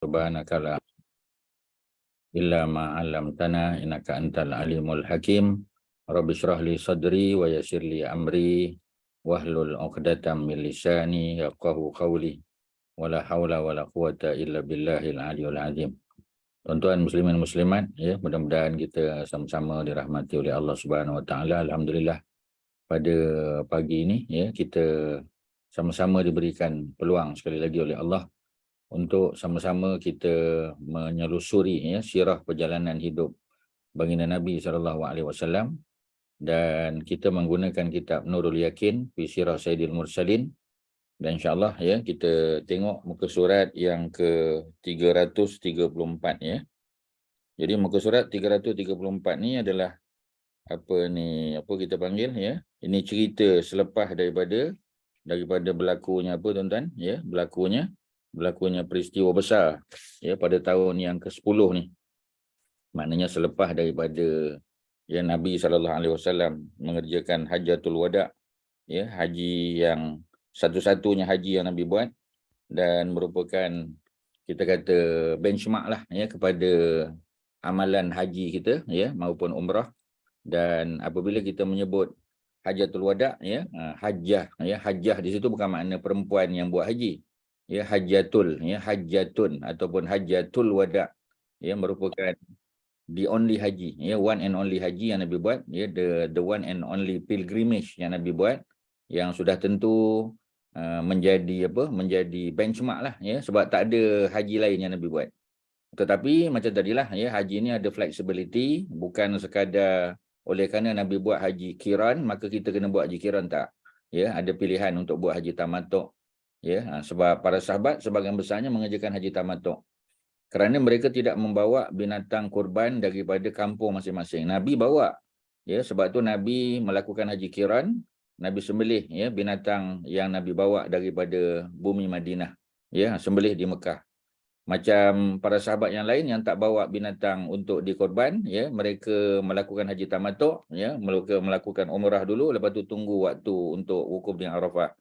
subhanaka la illa ma 'allamtana innaka antal alimul hakim. Rabbi shrah li sadri wa yassir li amri wahlul 'uqdatam min lisani yafqahu qawli. Wala haula wala quwata illa billahil aliyul azim. Tuan-tuan muslimin muslimat, ya, mudah-mudahan kita sama-sama dirahmati oleh Allah Subhanahu wa taala. Alhamdulillah, pada pagi ini ya kita sama-sama diberikan peluang sekali lagi oleh Allah untuk sama-sama kita menyelusuri ya sirah perjalanan hidup baginda Nabi SAW, dan kita menggunakan kitab Nurul Yakin fi Sirah Sayyidil Mursalin, dan insya-Allah ya kita tengok muka surat yang ke-334 ya. Jadi muka surat 334 ni adalah apa kita panggil ya. Ini cerita selepas daripada berlakunya tuan-tuan ya, berlakunya peristiwa besar ya pada tahun yang ke-10 ni. Maknanya selepas daripada ya Nabi SAW mengerjakan Hajjatul Wada, ya, haji yang satu-satunya haji yang Nabi buat, dan merupakan kita kata benchmark lah ya kepada amalan haji kita ya maupun umrah. Dan apabila kita menyebut Hajjatul Wada ya, hajjah di situ bukan makna perempuan yang buat haji ya, hajjatun ataupun Hajjatul Wada ya, merupakan the only haji ya, one and only haji yang Nabi buat ya, the one and only pilgrimage yang Nabi buat, yang sudah tentu menjadi benchmark lah ya, sebab tak ada haji lain yang Nabi buat. Tetapi macam tadilah ya, haji ni ada flexibility, bukan sekadar oleh kerana Nabi buat haji qiran maka kita kena buat haji qiran, tak ya, ada pilihan untuk buat haji tamattu ya. Sebab para sahabat sebahagian besarnya mengerjakan haji tamattu kerana mereka tidak membawa binatang kurban daripada kampung masing-masing. Nabi bawa ya, sebab tu Nabi melakukan haji qiran, Nabi sembelih ya binatang yang Nabi bawa daripada bumi Madinah ya, sembelih di Mekah. Macam para sahabat yang lain yang tak bawa binatang untuk dikorban ya, mereka melakukan haji tamattu ya, melakukan umrah dulu, lepas tu tunggu waktu untuk wukuf di Arafah.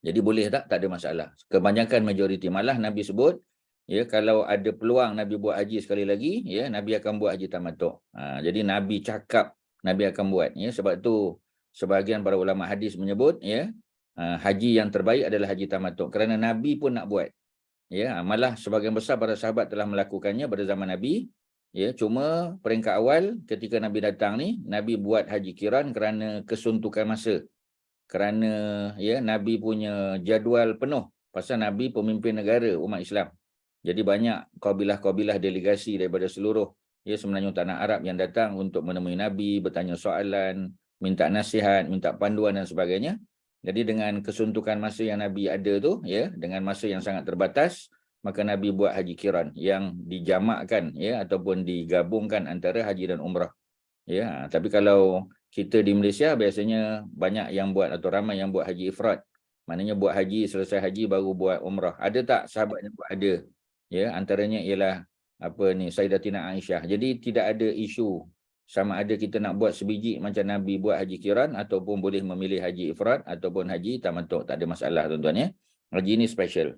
Jadi boleh tak ada masalah. Kebanyakan majoriti malah Nabi sebut ya, kalau ada peluang Nabi buat haji sekali lagi ya, Nabi akan buat haji tamattu. Jadi Nabi cakap Nabi akan buat ya, sebab tu sebahagian para ulama hadis menyebut ya, haji yang terbaik adalah haji tamattu kerana Nabi pun nak buat. Ya, malah sebahagian besar para sahabat telah melakukannya pada zaman Nabi. Ya, cuma peringkat awal ketika Nabi datang ni, Nabi buat haji qiran kerana kesuntukan masa. Kerana ya Nabi punya jadual penuh, pasal Nabi pemimpin negara umat Islam. Jadi banyak kabilah-kabilah delegasi daripada seluruh ya sebenarnya tanah Arab yang datang untuk menemui Nabi, bertanya soalan, minta nasihat, minta panduan dan sebagainya. Jadi dengan kesuntukan masa yang Nabi ada tu ya, dengan masa yang sangat terbatas, maka Nabi buat haji qiran yang dijamakkan ya ataupun digabungkan antara haji dan umrah. Ya, tapi kalau kita di Malaysia biasanya banyak yang buat atau ramai yang buat haji ifrad. Maknanya buat haji, selesai haji baru buat umrah. Ada tak sahabat yang buat? Ada. Ya, antaranya ialah Sayyidatina Aisyah. Jadi tidak ada isu sama ada kita nak buat sebiji macam Nabi buat haji qiran ataupun boleh memilih haji ifrad ataupun haji tamattu, tak ada masalah tuan-tuan ya. Haji ini special.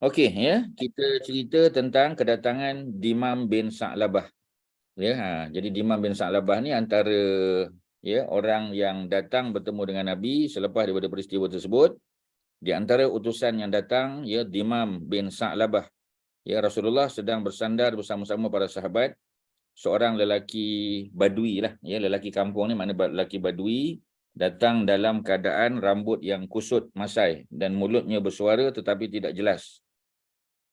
Okey ya, kita cerita tentang kedatangan Dimam bin Sa'labah. Ya, jadi Dimam bin Sa'labah ni antara ya orang yang datang bertemu dengan Nabi selepas daripada peristiwa tersebut. Di antara utusan yang datang ya Dimam bin Sa'labah. Ya, Rasulullah sedang bersandar bersama-sama para sahabat. Seorang lelaki badui lah ya, lelaki kampung ni makna lelaki badui, datang dalam keadaan rambut yang kusut masai dan mulutnya bersuara tetapi tidak jelas.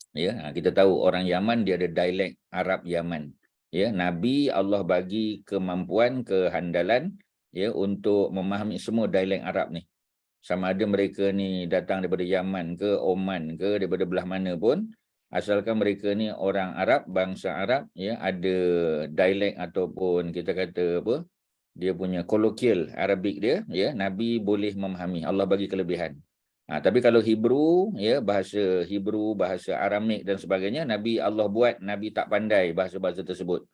Ya, kita tahu orang Yaman dia ada dialek Arab Yaman. Ya, Nabi Allah bagi kemampuan, kehandalan ya untuk memahami semua dialek Arab ni. Sama ada mereka ni datang daripada Yaman ke Oman ke daripada belah mana pun, asalkan mereka ni orang Arab, bangsa Arab ya, ada dialek ataupun kita kata dia punya kolokal Arabik dia ya, Nabi boleh memahami. Allah bagi kelebihan. Tapi kalau Hebrew ya, bahasa Hebrew, bahasa Aramik dan sebagainya, Nabi Allah buat Nabi tak pandai bahasa-bahasa tersebut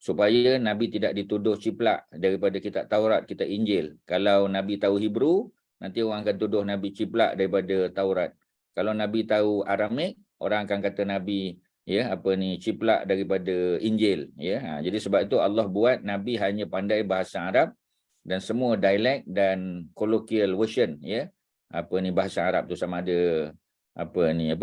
supaya Nabi tidak dituduh ciplak daripada kitab Taurat, kitab Injil. Kalau Nabi tahu Hebrew, nanti orang akan tuduh Nabi ciplak daripada Taurat. Kalau Nabi tahu Aramik, orang akan kata Nabi ciplak daripada Injil, ya. Jadi sebab itu Allah buat Nabi hanya pandai bahasa Arab dan semua dialek dan colloquial version, ya. Bahasa Arab tu sama ada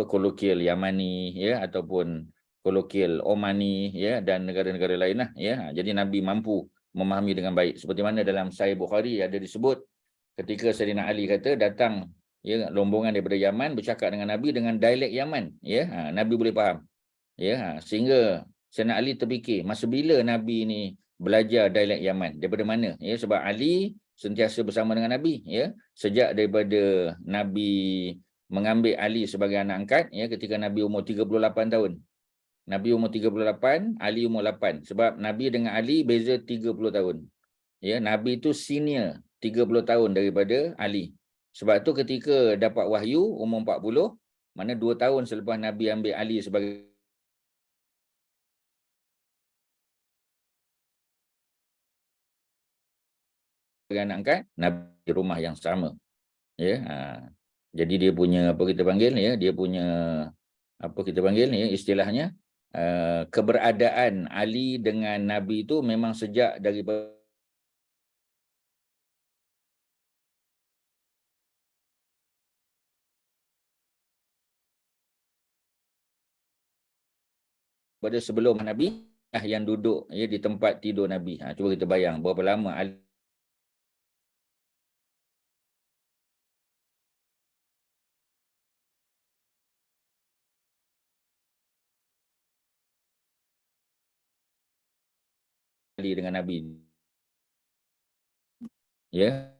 colloquial Yamani, ya, ataupun colloquial Omani, ya, dan negara-negara lain lah, ya. Jadi Nabi mampu memahami dengan baik. Seperti mana dalam Sahih Bukhari ada disebut ketika Sayyidina Ali kata datang, ya, rombongan daripada Yaman bercakap dengan Nabi dengan dialek Yaman, ya. Nabi boleh faham, ya. Sehingga Sayyidina Ali terfikir masa bila Nabi ni belajar dialek Yaman, daripada mana, ya. Sebab Ali sentiasa bersama dengan Nabi, ya, sejak daripada Nabi mengambil Ali sebagai anak angkat, ya, ketika Nabi umur 38 tahun. Nabi umur 38, Ali umur 8. Sebab Nabi dengan Ali beza 30 tahun. Ya, Nabi itu senior 30 tahun daripada Ali. Sebab tu ketika dapat wahyu umur 40, mana 2 tahun selepas Nabi ambil Ali sebagai anak angkat, Nabi di rumah yang sama. Ya, jadi dia punya dia punya istilahnya keberadaan Ali dengan Nabi itu memang sejak daripada sebelum Nabi yang duduk, ya, di tempat tidur Nabi. Cuba kita bayang berapa lama Ali dengan Nabi. Ya.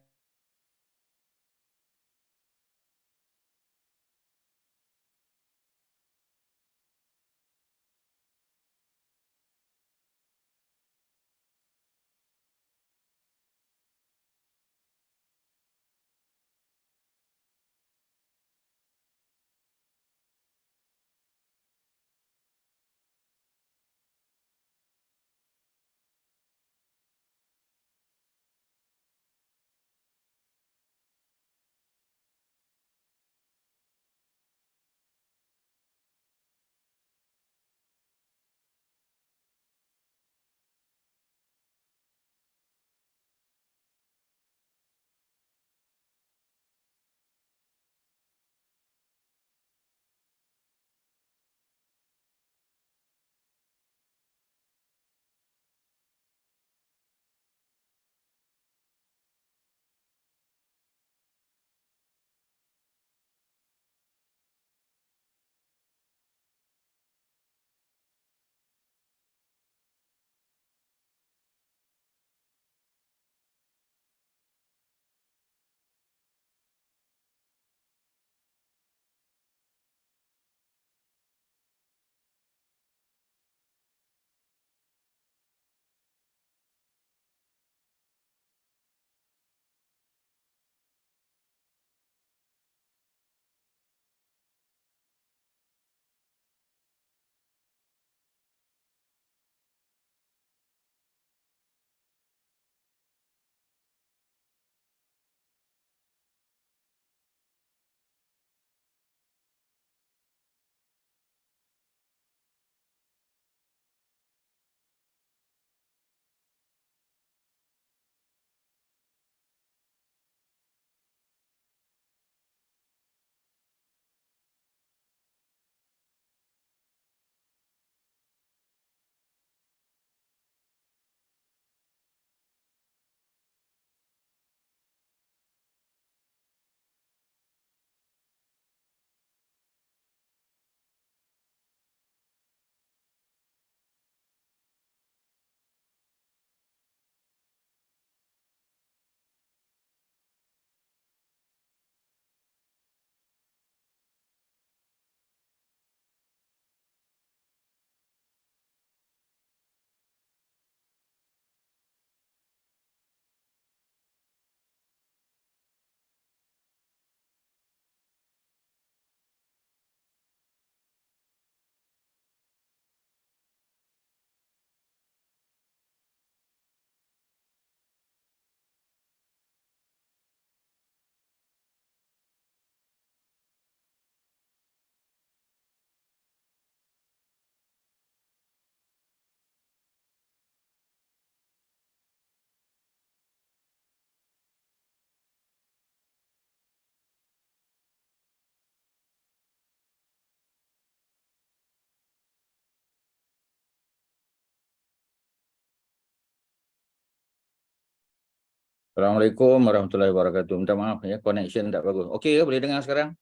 Assalamualaikum warahmatullahi wabarakatuh. Minta maaf ya, connection tak bagus. Okey ke, boleh dengar sekarang?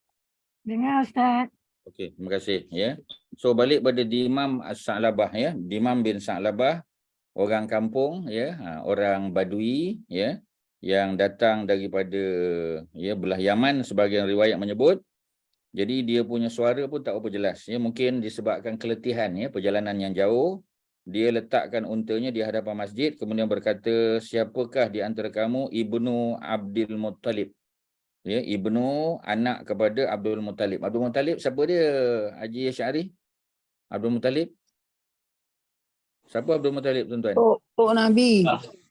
Dengar Ustaz. Okey, terima kasih ya. So balik pada Dimam As-Sa'labah ya. Dimam bin Sa'labah, orang kampung ya, orang Badui ya, yang datang daripada ya belah Yaman, sebagian riwayat menyebut. Jadi dia punya suara pun tak apa jelas ya, mungkin disebabkan keletihan ya, perjalanan yang jauh. Dia letakkan untanya di hadapan masjid, kemudian berkata, siapakah di antara kamu Ibnu Abdul Muttalib? Ya, Ibnu anak kepada Abdul Muttalib. Abdul Muttalib siapa dia, Haji Asy'ari? Abdul Muttalib? Siapa Abdul Muttalib, tuan-tuan? Tok Nabi.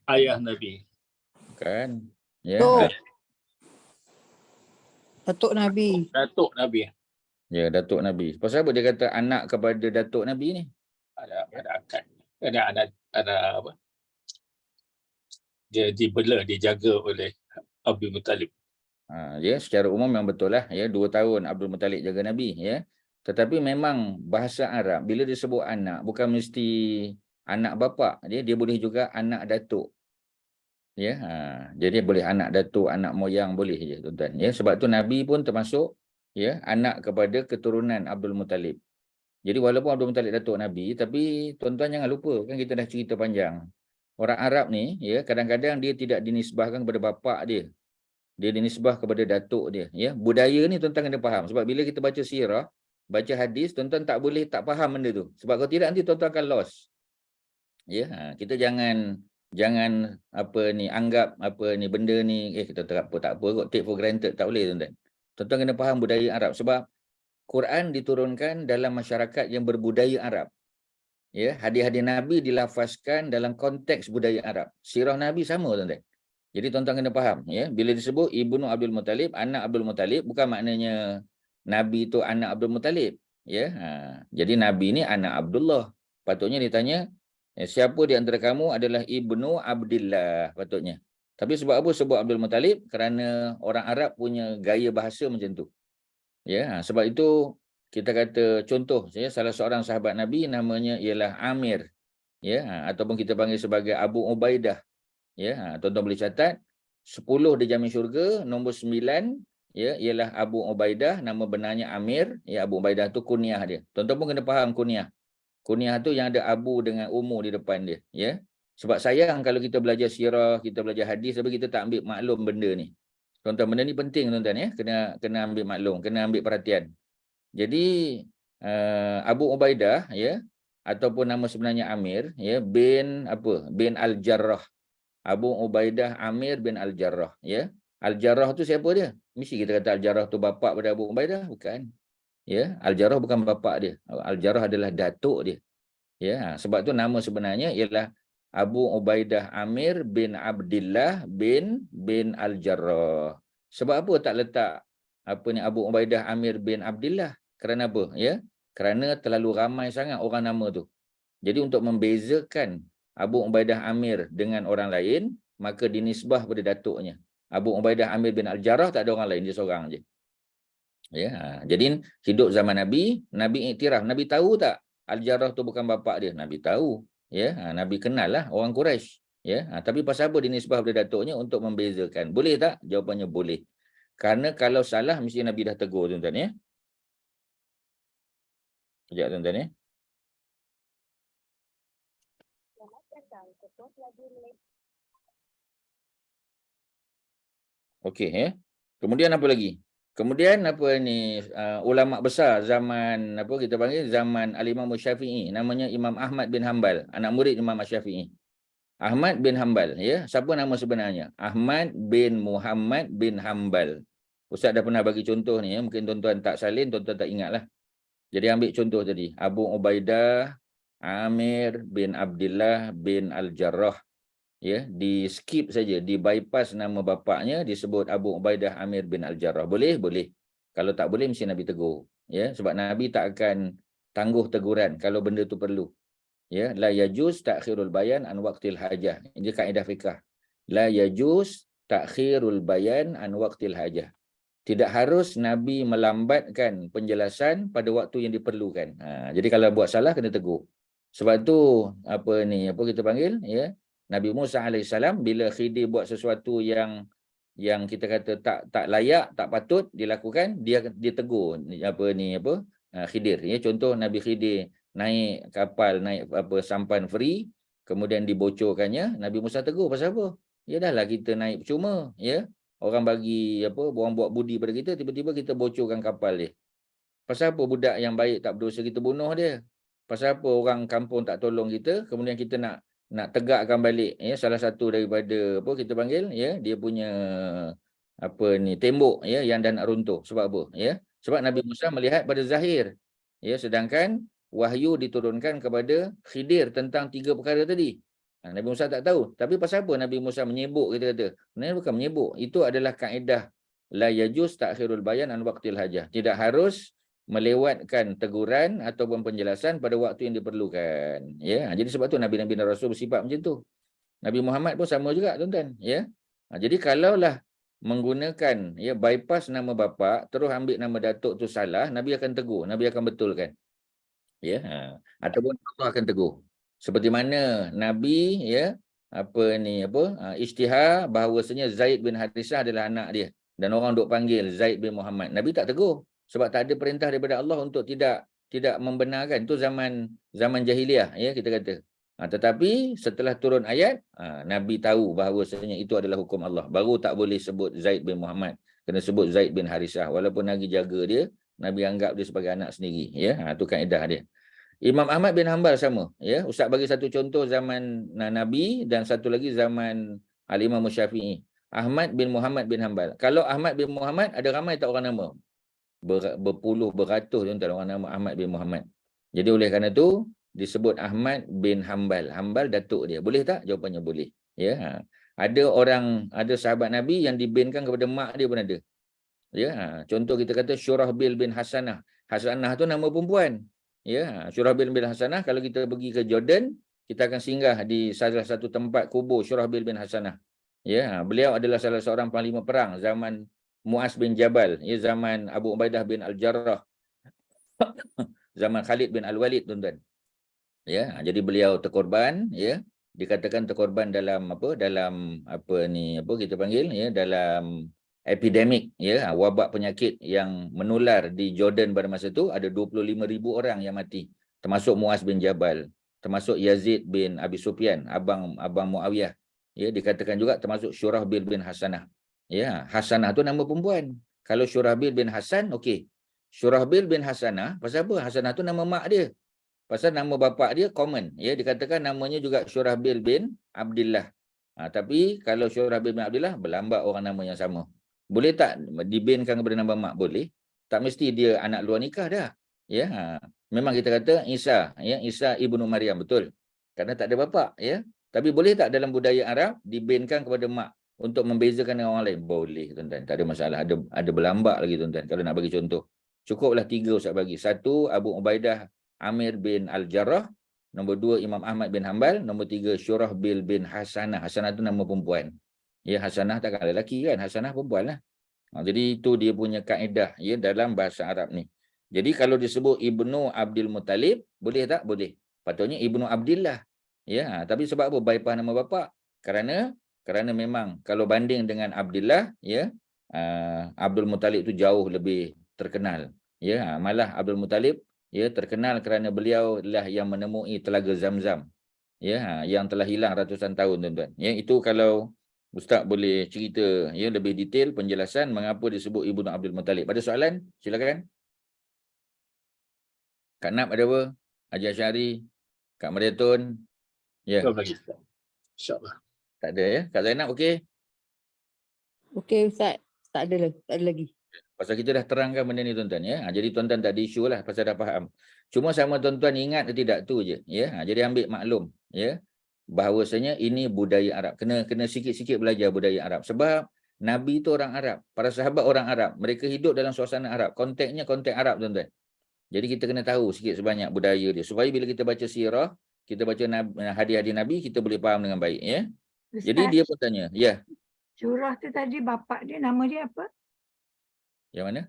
Ayah Nabi. Kan? Ya, Tok. Datuk Nabi. Datuk Nabi. ya, Datuk Nabi. Pasal apa dia kata anak kepada Datuk Nabi ni? Ada akad. Ada apa? Dia dibela, dijaga oleh Abdul Muttalib. Ya, secara umum memang betul lah ya, 2 tahun Abdul Muttalib jaga Nabi ya. Tetapi memang bahasa Arab bila disebut anak bukan mesti anak bapa, dia boleh juga anak datuk. Ya, jadi boleh anak datuk, anak moyang boleh je tuan-tuan ya. Sebab tu Nabi pun termasuk ya anak kepada keturunan Abdul Muttalib. Jadi walaupun Abdul Muttalib datuk Nabi, tapi tuan-tuan jangan lupa, kan kita dah cerita panjang. Orang Arab ni ya, kadang-kadang dia tidak dinisbahkan kepada bapa dia. Dia dinisbah kepada datuk dia ya. Budaya ni tuan-tuan kena faham, sebab bila kita baca sirah, baca hadis, tuan-tuan tak boleh tak faham benda tu, sebab kalau tidak nanti tuan-tuan akan lost ya. Kita jangan apa ni, anggap apa ni benda ni kita tak apa kot, take for granted, tak boleh tuan-tuan. Tuan-tuan kena faham budaya Arab, sebab Quran diturunkan dalam masyarakat yang berbudaya Arab ya. Hadis-hadis Nabi dilafazkan dalam konteks budaya Arab. Sirah Nabi sama tuan-tuan. Jadi tuan-tuan kena faham ya, bila disebut Ibnu Abdul Muttalib, anak Abdul Muttalib, bukan maknanya Nabi itu anak Abdul Muttalib ya. Jadi Nabi ni anak Abdullah. Patutnya ditanya, siapa di antara kamu adalah Ibnu Abdillah patutnya. Tapi sebab apa sebut Abdul Muttalib? Kerana orang Arab punya gaya bahasa macam tu. Ya, sebab itu kita kata contoh ya, salah seorang sahabat Nabi namanya ialah Amir ya, ataupun kita panggil sebagai Abu Ubaidah. Ya, tuan-tuan boleh catat 10 dia jamin syurga, nombor 9 ya ialah Abu Ubaidah, nama benarnya Amir, ya Abu Ubaidah tu kunyah dia. Tuan-tuan pun kena faham kunyah. Kunyah tu yang ada Abu dengan Ummu di depan dia, ya. Sebab sayang kalau kita belajar sirah, kita belajar hadis tapi kita tak ambil maklum benda ni. Tuan-tuan, benda ni penting tuan-tuan ya, kena ambil maklum, kena ambil perhatian. Jadi Abu Ubaidah ya, ataupun nama sebenarnya Amir ya, bin Al-Jarrah. Abu Ubaidah Amir bin Al-Jarrah ya. Al-Jarrah tu siapa dia? Mesti kita kata Al-Jarrah tu bapa pada Abu Ubaidah, bukan. Ya, Al-Jarrah bukan bapa dia. Al-Jarrah adalah datuk dia. Ya, sebab tu nama sebenarnya ialah Abu Ubaidah Amir bin Abdillah bin Al-Jarrah. Sebab apa tak letak apa ni Abu Ubaidah Amir bin Abdillah? Kerana apa? Ya, kerana terlalu ramai sangat orang nama tu. Jadi untuk membezakan Abu Ubaidah Amir dengan orang lain, maka dinisbah pada datuknya. Abu Ubaidah Amir bin Al-Jarrah tak ada orang lain, dia seorang je. Ya, jadi hidup zaman Nabi, Nabi iktiraf. Nabi tahu tak Al-Jarrah tu bukan bapa dia? Nabi tahu. Ya, Nabi kenal lah orang Quraisy. Ya, tapi pasal apa dinisbah pada datuknya? Untuk membezakan. Boleh tak? Jawapannya boleh. Kerana kalau salah mesti Nabi dah tegur tuan-tuan ya. Sekejap tuan-tuan ya. Okey ya. Kemudian apa lagi? Kemudian apa ni ulama besar zaman apa kita panggil zaman Al-Imam Syafi'i, namanya Imam Ahmad bin Hanbal, anak murid Imam Syafi'i. Ahmad bin Hanbal ya. Siapa nama sebenarnya? Ahmad bin Muhammad bin Hanbal. Ustaz dah pernah bagi contoh ni ya. Mungkin tuan-tuan tak salin, tuan-tuan tak ingatlah. Jadi ambil contoh tadi. Abu Ubaidah Amir bin Abdillah bin Al-Jarrah. Ya, di skip saja, di bypass nama bapaknya, disebut Abu Ubaidah Amir bin Al-Jarrah. Boleh? Boleh. Kalau tak boleh mesti Nabi tegur. Ya, sebab Nabi tak akan tangguh teguran kalau benda tu perlu. Ya, la yajuz ta'khirul bayan an waqtil hajah. Ini kaedah fiqh. La yajuz ta'khirul bayan an waqtil hajah. Tidak harus Nabi melambatkan penjelasan pada waktu yang diperlukan. Jadi kalau buat salah kena tegur. Sebab tu apa kita panggil ya, Nabi Musa alaihissalam bila Khidir buat sesuatu yang kita kata tak layak, tak patut dilakukan, dia tegur Khidir. Ya, contoh Nabi Khidir naik kapal, naik sampan free, kemudian dibocorkannya, Nabi Musa tegur pasal apa? Ya dahlah kita naik percuma, ya. Orang bagi orang buat budi pada kita, tiba-tiba kita bocorkan kapal dia. Pasal apa budak yang baik tak berdosa kita bunuh dia? Pasal apa orang kampung tak tolong kita, kemudian kita nak tegakkan balik, ya, salah satu daripada kita panggil, ya, dia punya tembok, ya, yang dah nak runtuh. Sebab apa? Ya, sebab Nabi Musa melihat pada zahir, ya, sedangkan wahyu diturunkan kepada Khidir tentang 3 perkara tadi. Nabi Musa tak tahu. Tapi pasal apa Nabi Musa menyebut, kita kata? Sebenarnya bukan menyebut. Itu adalah kaedah la yajuz ta'khirul bayan an waqtil hajah. Tidak harus melewatkan teguran ataupun penjelasan pada waktu yang diperlukan. Ya, jadi sebab tu Nabi-Nabi dan Rasul bersifat macam tu. Nabi Muhammad pun sama juga, tuan-tuan. Ya, jadi kalaulah menggunakan, ya, bypass nama bapa, terus ambil nama datuk tu salah, Nabi akan tegur, Nabi akan betulkan. Ya, ataupun Allah akan tegur. Seperti mana Nabi, ya, isytihar bahawasanya Zaid bin Harithah adalah anak dia dan orang duk panggil Zaid bin Muhammad. Nabi tak tegur sebab tak ada perintah daripada Allah untuk tidak membenarkan. Itu zaman jahiliah, ya, kita kata. Tetapi setelah turun ayat, Nabi tahu bahawasanya itu adalah hukum Allah. Baru tak boleh sebut Zaid bin Muhammad, kena sebut Zaid bin Harithah. Walaupun Nabi jaga dia, Nabi anggap dia sebagai anak sendiri. Ya, itu kaedah dia. Imam Ahmad bin Hanbal sama, ya. Ustaz bagi satu contoh zaman Nabi dan satu lagi zaman Al-Imam Syafi'i. Ahmad bin Muhammad bin Hanbal. Kalau Ahmad bin Muhammad, ada ramai tak orang nama? Berpuluh, beratus tuan-tuan orang nama Ahmad bin Muhammad. Jadi oleh kerana itu disebut Ahmad bin Hanbal. Hanbal datuk dia. Boleh tak? Jawapannya boleh. Ya. Ada sahabat Nabi yang dibinkan kepada mak dia pun ada. Ya, contoh kita kata Syurahbil bin Hasanah. Hasanah tu nama perempuan. Ya, Syurahbil bin Hasanah, kalau kita pergi ke Jordan, kita akan singgah di salah satu tempat kubur Syurahbil bin Hasanah. Ya, beliau adalah salah seorang panglima perang zaman Muaz bin Jabal, ya, zaman Abu Ubaidah bin Al-Jarrah, zaman Khalid bin Al-Walid, tuan-tuan. Ya, jadi beliau terkorban, ya, dikatakan terkorban dalam kita panggil, ya, dalam epidemik, ya, wabak penyakit yang menular di Jordan pada masa itu. Ada 25,000 orang yang mati, termasuk Muaz bin Jabal, termasuk Yazid bin Abi Sufyan, abang Muawiyah. Ya, dikatakan juga termasuk Syurahbil bin Hasanah. Ya, Hasanah tu nama perempuan. Kalau Syurahbil bin Hasan, okey. Syurahbil bin Hasanah, pasal apa? Hasanah tu nama mak dia. Pasal nama bapa dia common, ya, dikatakan namanya juga Syurahbil bin Abdullah. Tapi kalau Syurahbil bin Abdullah, berlambak orang nama yang sama. Boleh tak dibinkan kepada nama mak? Boleh. Tak mesti dia anak luar nikah dah. Ya, memang kita kata Isa, ya, Isa ibnu Maryam, betul. Kerana tak ada bapa, ya. Tapi boleh tak dalam budaya Arab dibinkan kepada mak untuk membezakan dengan orang lain? Boleh, tuan-tuan. Tak ada masalah. Ada berlambak lagi, tuan-tuan. Kalau nak bagi contoh. Cukuplah 3 Ustaz bagi. 1 Abu Ubaidah Amir bin Al-Jarrah, nombor 2 Imam Ahmad bin Hanbal, nombor 3 Syurahbil bin Hasanah. Hasanah tu nama perempuan. Ya, Hasanah takkan lelaki kan, Hasanah perempuan lah. Jadi itu dia punya kaedah, ya, dalam bahasa Arab ni. Jadi kalau disebut Ibnu Abdul Muttalib, boleh tak? Boleh. Patutnya Ibnu Abdillah. Ya, tapi sebab apa bypass nama bapa? Kerana memang kalau banding dengan Abdillah, ya, Abdul Muttalib tu jauh lebih terkenal. Ya, malah Abdul Muttalib, ya, terkenal kerana beliau lah yang menemui telaga Zamzam, ya, yang telah hilang ratusan tahun, tuan-tuan. Ya, itu kalau Ustaz boleh cerita, ya, lebih detail penjelasan mengapa disebut Ibnu Abdul Muttalib. Ada soalan? Silakan. Kak Nap ada apa? Haji Asyari, Kak Mariatun. Ya. Jawab lagi. InsyaAllah. Tak ada, ya. Kak Zainab okey? Okey Ustaz. Tak ada lagi. Pasal kita dah terangkan benda ni, tuan-tuan, ya. Jadi tuan-tuan tak ada isu lah pasal dah faham. Cuma sama tuan-tuan ingat atau tidak tu je, ya. Jadi ambil maklum, ya, bahawasanya ini budaya Arab. Kena sikit-sikit belajar budaya Arab. Sebab Nabi tu orang Arab, para sahabat orang Arab, mereka hidup dalam suasana Arab. Konteksnya konteks Arab, tuan-tuan. Jadi kita kena tahu sikit sebanyak budaya dia supaya bila kita baca sirah, kita baca hadis-hadis Nabi, kita boleh faham dengan baik, ya. Ustaz, Jadi dia pun tanya, ya. Syurah tu tadi bapa dia, nama dia apa? Yang mana?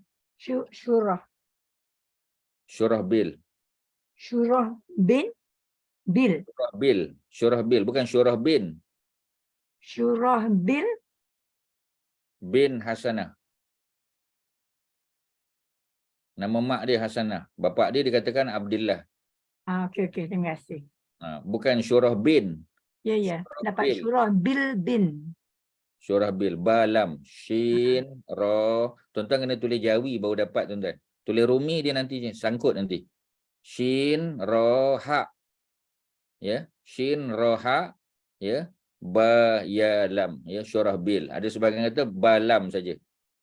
Syurah. Syurahbil. Syurah bin Bil. Syurahbil, bukan Syurah bin. Syurah bin Hasanah. Nama mak dia Hasanah. Bapak dia dikatakan Abdullah. Okey, terima kasih. Bukan Syurah bin. Ya. Dapat Bil. Syurah bin. Syurah bil. Balam. Shin. Ra. Tuan-tuan kena tulis Jawi baru dapat tuan-tuan. Tulis Rumi dia nanti sangkut nanti. Shin. Ra. Ha. Ya. Shin. Ra. Ha. Ya. Ba. Ya. Lam. Ya. Syurah bil. Ada sebagian kata balam saja.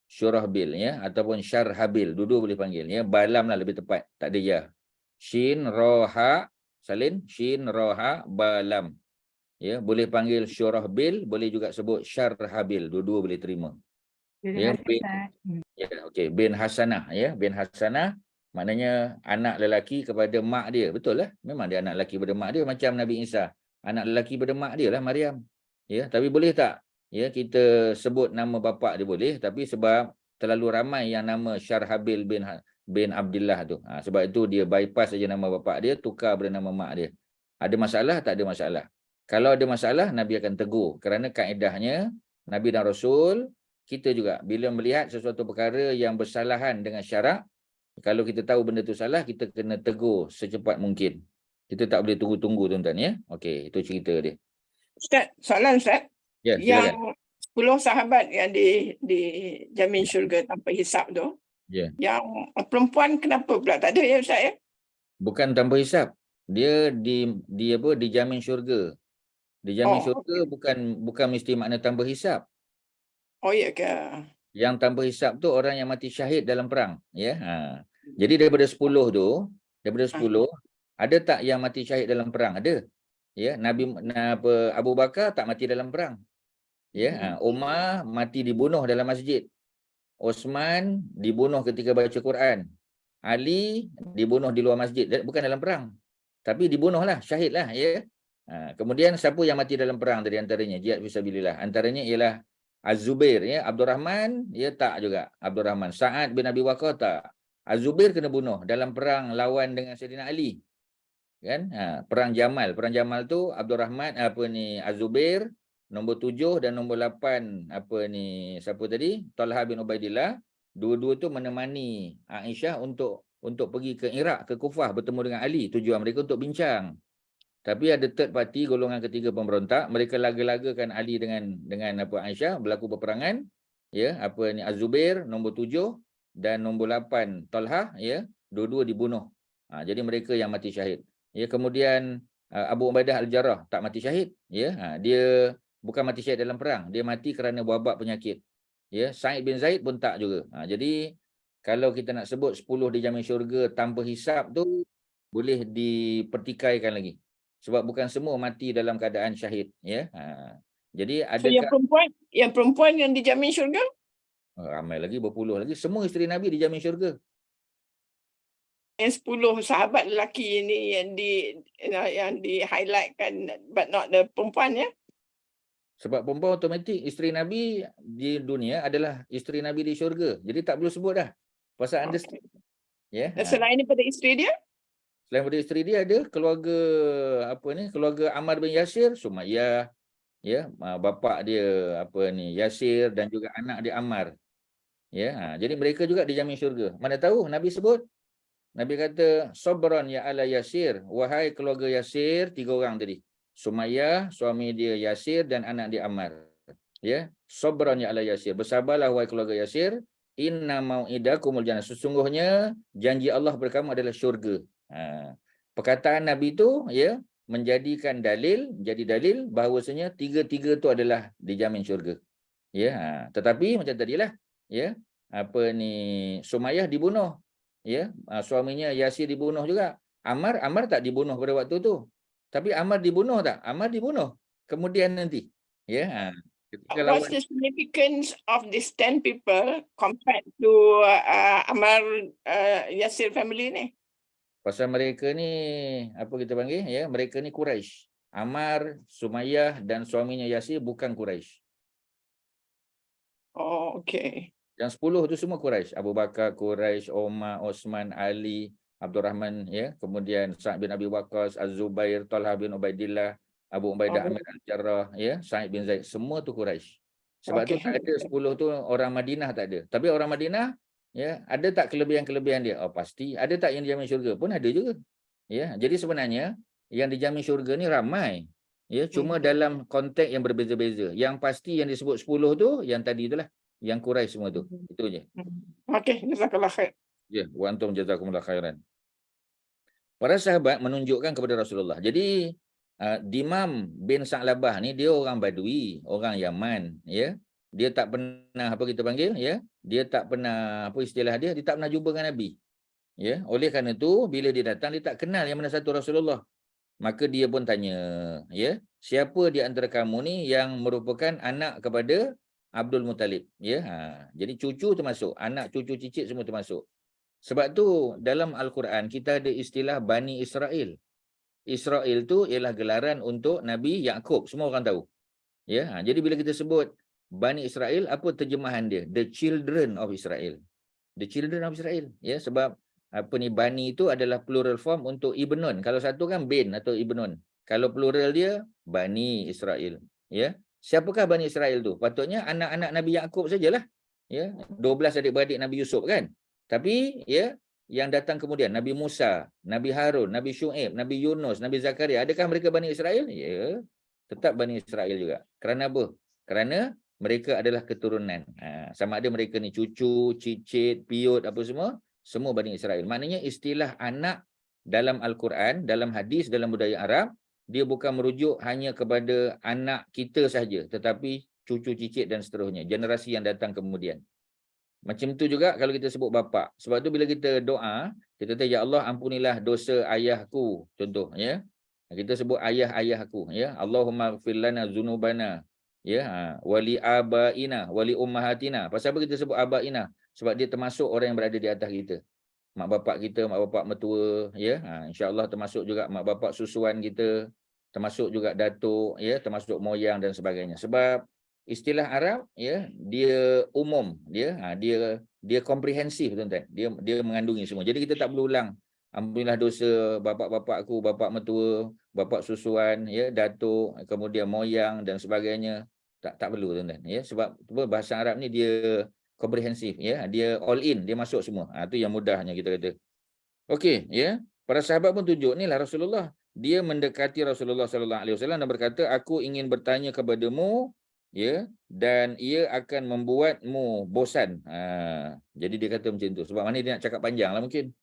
Syurah bil. Ya. Ataupun syarhabil. Dua-dua boleh panggil. Ya. Balam lah lebih tepat. Tak ada ya. Shin. Ra. Ha. Salin. Shin. Ra. Ha. Balam. Ya, boleh panggil syurah bil, boleh juga sebut syarhabil, dua-dua boleh terima. Terima Ya, kasih, Ustaz. ya, okey, bin Hasanah ya, bin Hasanah maknanya anak lelaki kepada mak dia. Betul lah, memang dia anak lelaki kepada mak dia macam Nabi Isa. Anak lelaki kepada mak dia lah Maryam. Ya, tapi boleh tak? Ya, kita sebut nama bapa dia boleh, tapi sebab terlalu ramai yang nama Syarhabil bin Abdullah tu. Sebab itu dia bypass saja nama bapa dia, tukar pada nama mak dia. Ada masalah? Tak ada masalah. Kalau ada masalah, Nabi akan tegur. Kerana kaedahnya, Nabi dan Rasul, kita juga bila melihat sesuatu perkara yang bersalahan dengan syarak, kalau kita tahu benda tu salah, kita kena tegur secepat mungkin. Kita tak boleh tunggu-tunggu tuan-tuan ya. Okey, itu cerita dia. Ustaz, soalan Ustaz. Ya, silakan. Yang 10 sahabat yang dijamin syurga tanpa hisap tu, Ya. yang perempuan kenapa pula tak ada ya Ustaz ya? Bukan tanpa hisap. Dia dijamin syurga. Dijamin syurga bukan mesti makna tanpa hisap. Oh ya ke? Yang tanpa hisap tu orang yang mati syahid dalam perang, ya. Jadi daripada 10 tu, ada tak yang mati syahid dalam perang? Ada. Ya, Abu Bakar tak mati dalam perang. Ya, Umar mati dibunuh dalam masjid. Osman dibunuh ketika baca Quran. Ali dibunuh di luar masjid, bukan dalam perang. Tapi dibunuhlah, syahidlah, ya. Kemudian siapa yang mati dalam perang dari antaranya? Jihad fisabilillah. Antaranya ialah Az-Zubair, ya. Abdurrahman, ya tak juga. Abdurrahman. Sa'ad bin Abi Waqqas tak. Az-Zubair kena bunuh dalam perang lawan dengan Sayyidina Ali. Kan? Perang Jamal. Perang Jamal tu Abdurrahman Az-Zubair nombor 7 dan nombor 8 siapa tadi? Talha bin Ubaidillah. Dua-dua tu menemani Aisyah untuk pergi ke Iraq, ke Kufah bertemu dengan Ali. Tujuan mereka untuk bincang. Tapi ada third party, golongan ketiga pemberontak, mereka laga-lagakan Ali dengan Aisyah berlaku peperangan. Ya, Az-Zubair nombor 7 dan nombor 8 Talha, ya, dua-dua dibunuh. Jadi mereka yang mati syahid. Ya, kemudian Abu Ubaidah Al-Jarrah tak mati syahid, ya. Dia bukan mati syahid dalam perang, dia mati kerana wabak penyakit. Ya, Sa'id bin Zaid pun tak juga. Jadi kalau kita nak sebut 10 dijamin syurga tanpa hisap tu boleh dipertikaikan lagi. Sebab bukan semua mati dalam keadaan syahid, ya. Jadi ada yang perempuan yang dijamin syurga? Ramai lagi, berpuluh lagi. Semua isteri Nabi dijamin syurga. Yang 10 sahabat lelaki ini yang di-highlightkan but not the perempuan ya? Sebab perempuan automatik isteri Nabi di dunia adalah isteri Nabi di syurga. Jadi tak perlu sebut dah. Pasal understand. Ya. Dan selain daripada isteri dia? Selain daripada isteri dia ada keluarga keluarga Ammar bin Yasir, Sumayyah, ya, bapa dia Yasir dan juga anak dia Ammar. Ya, jadi mereka juga dijamin syurga. Mana tahu Nabi sebut, Nabi kata sabran ya ala Yasir, wahai keluarga Yasir, 3 orang tadi. Sumayyah, suami dia Yasir dan anak dia Ammar. Ya, sabran ya ala Yasir, bersabarlah wahai keluarga Yasir, inna mau'idakumul jannah, sesungguhnya janji Allah kepada kamu adalah syurga. Perkataan Nabi tu, ya, menjadi dalil bahawasanya tiga-tiga tu adalah dijamin syurga. Ya, tetapi macam tadilah, ya, Sumayyah dibunuh, ya, suaminya Yasir dibunuh juga. Ammar tak dibunuh pada waktu tu. Tapi Ammar dibunuh tak? Ammar dibunuh kemudian nanti. Ya. What's the significance of these 10 people compared to Ammar Yasir family ni? Pasal mereka ni kita panggil, ya, mereka ni Quraisy. Ammar, Sumayyah dan suaminya Yasir bukan Quraisy. Oh, okey. Yang 10 tu semua Quraisy. Abu Bakar Quraisy, Umar, Osman, Ali, Abdurrahman, ya, kemudian Sa'ad bin Abi Waqqas, Az-Zubair, Talha bin Ubaidillah, Abu Ubaidah Oh. Amir Al-Jarrah, ya, Sa'id bin Zaid, semua tu Quraisy. Sebab tu Okey. tak ada 10 tu orang Madinah, tak ada. Tapi orang Madinah, ya, ada tak kelebihan-kelebihan dia? Oh, pasti. Ada tak yang dijamin syurga? Pun ada juga. Ya, jadi sebenarnya yang dijamin syurga ni ramai. Ya, cuma dalam konteks yang berbeza-beza. Yang pasti yang disebut 10 tu, yang tadi itulah, yang Quraisy semua tu. Itu je. Okey, jazakallah khair. Ya, wa antum jazakumullah khairan. Para sahabat menunjukkan kepada Rasulullah. Jadi Dimam bin Sa'labah ni dia orang Badui, orang Yaman, ya. Dia tak pernah apa kita panggil, ya. Dia tak pernah apa istilah dia tak pernah jumpa dengan Nabi. Ya, oleh kerana itu bila dia datang dia tak kenal yang mana satu Rasulullah. Maka dia pun tanya, ya, siapa di antara kamu ni yang merupakan anak kepada Abdul Muttalib, ya. Jadi cucu termasuk, anak cucu cicit semua termasuk. Sebab tu dalam Al-Quran kita ada istilah Bani Israel. Israel tu ialah gelaran untuk Nabi Yaqub, semua orang tahu. Ya, jadi bila kita sebut Bani Israel, apa terjemahan dia? The children of Israel. The children of Israel, ya, sebab apa ni Bani itu adalah plural form untuk Ibnun. Kalau satu kan bin atau Ibnun. Kalau plural dia Bani Israel, ya. Siapakah Bani Israel tu? Patutnya anak-anak Nabi Yaqub sajalah. Ya, 12 adik-beradik Nabi Yusuf kan. Tapi ya, yang datang kemudian Nabi Musa, Nabi Harun, Nabi Syuaib, Nabi Yunus, Nabi Zakaria, adakah mereka Bani Israel? Ya, tetap Bani Israel juga. Kerana apa? Kerana mereka adalah keturunan. Sama ada mereka ni cucu, cicit, piut, apa semua Bani Israel. Maknanya istilah anak dalam Al-Quran, dalam hadis, dalam budaya Arab, dia bukan merujuk hanya kepada anak kita sahaja, tetapi cucu, cicit dan seterusnya, generasi yang datang kemudian. Macam tu juga kalau kita sebut bapa. Sebab tu bila kita doa, kita kata ya Allah ampunilah dosa ayahku, contoh, ya. Kita sebut ayah-ayahku, ya. Allahumma ighfir lana dzunubana, ya, wali abaina, wali ummahatina. Pasal apa kita sebut abaina? Sebab dia termasuk orang yang berada di atas kita. Mak bapak kita, mak bapak mertua, ya. Insya-Allah termasuk juga mak bapak susuan kita, termasuk juga datuk, ya, termasuk moyang dan sebagainya. Sebab istilah Arab, ya, dia umum, dia komprehensif, tuan-tuan. Dia mengandungi semua. Jadi kita tak perlu ulang. Ampunilah dosa bapak-bapakku, bapak mertua, bapak susuan, ya, datuk, kemudian moyang dan sebagainya. Tak perlu, tuan-tuan, ya. Sebab bahasa Arab ni dia komprehensif, ya. Dia all in, dia masuk semua. Itu yang mudahnya kita kata. Okey, ya. Para sahabat pun tunjuk inilah Rasulullah. Dia mendekati Rasulullah sallallahu alaihi wasallam dan berkata, "Aku ingin bertanya kepadamu, ya, dan ia akan membuatmu bosan." Jadi dia kata macam tu. Sebab mana dia nak cakap panjang lah mungkin.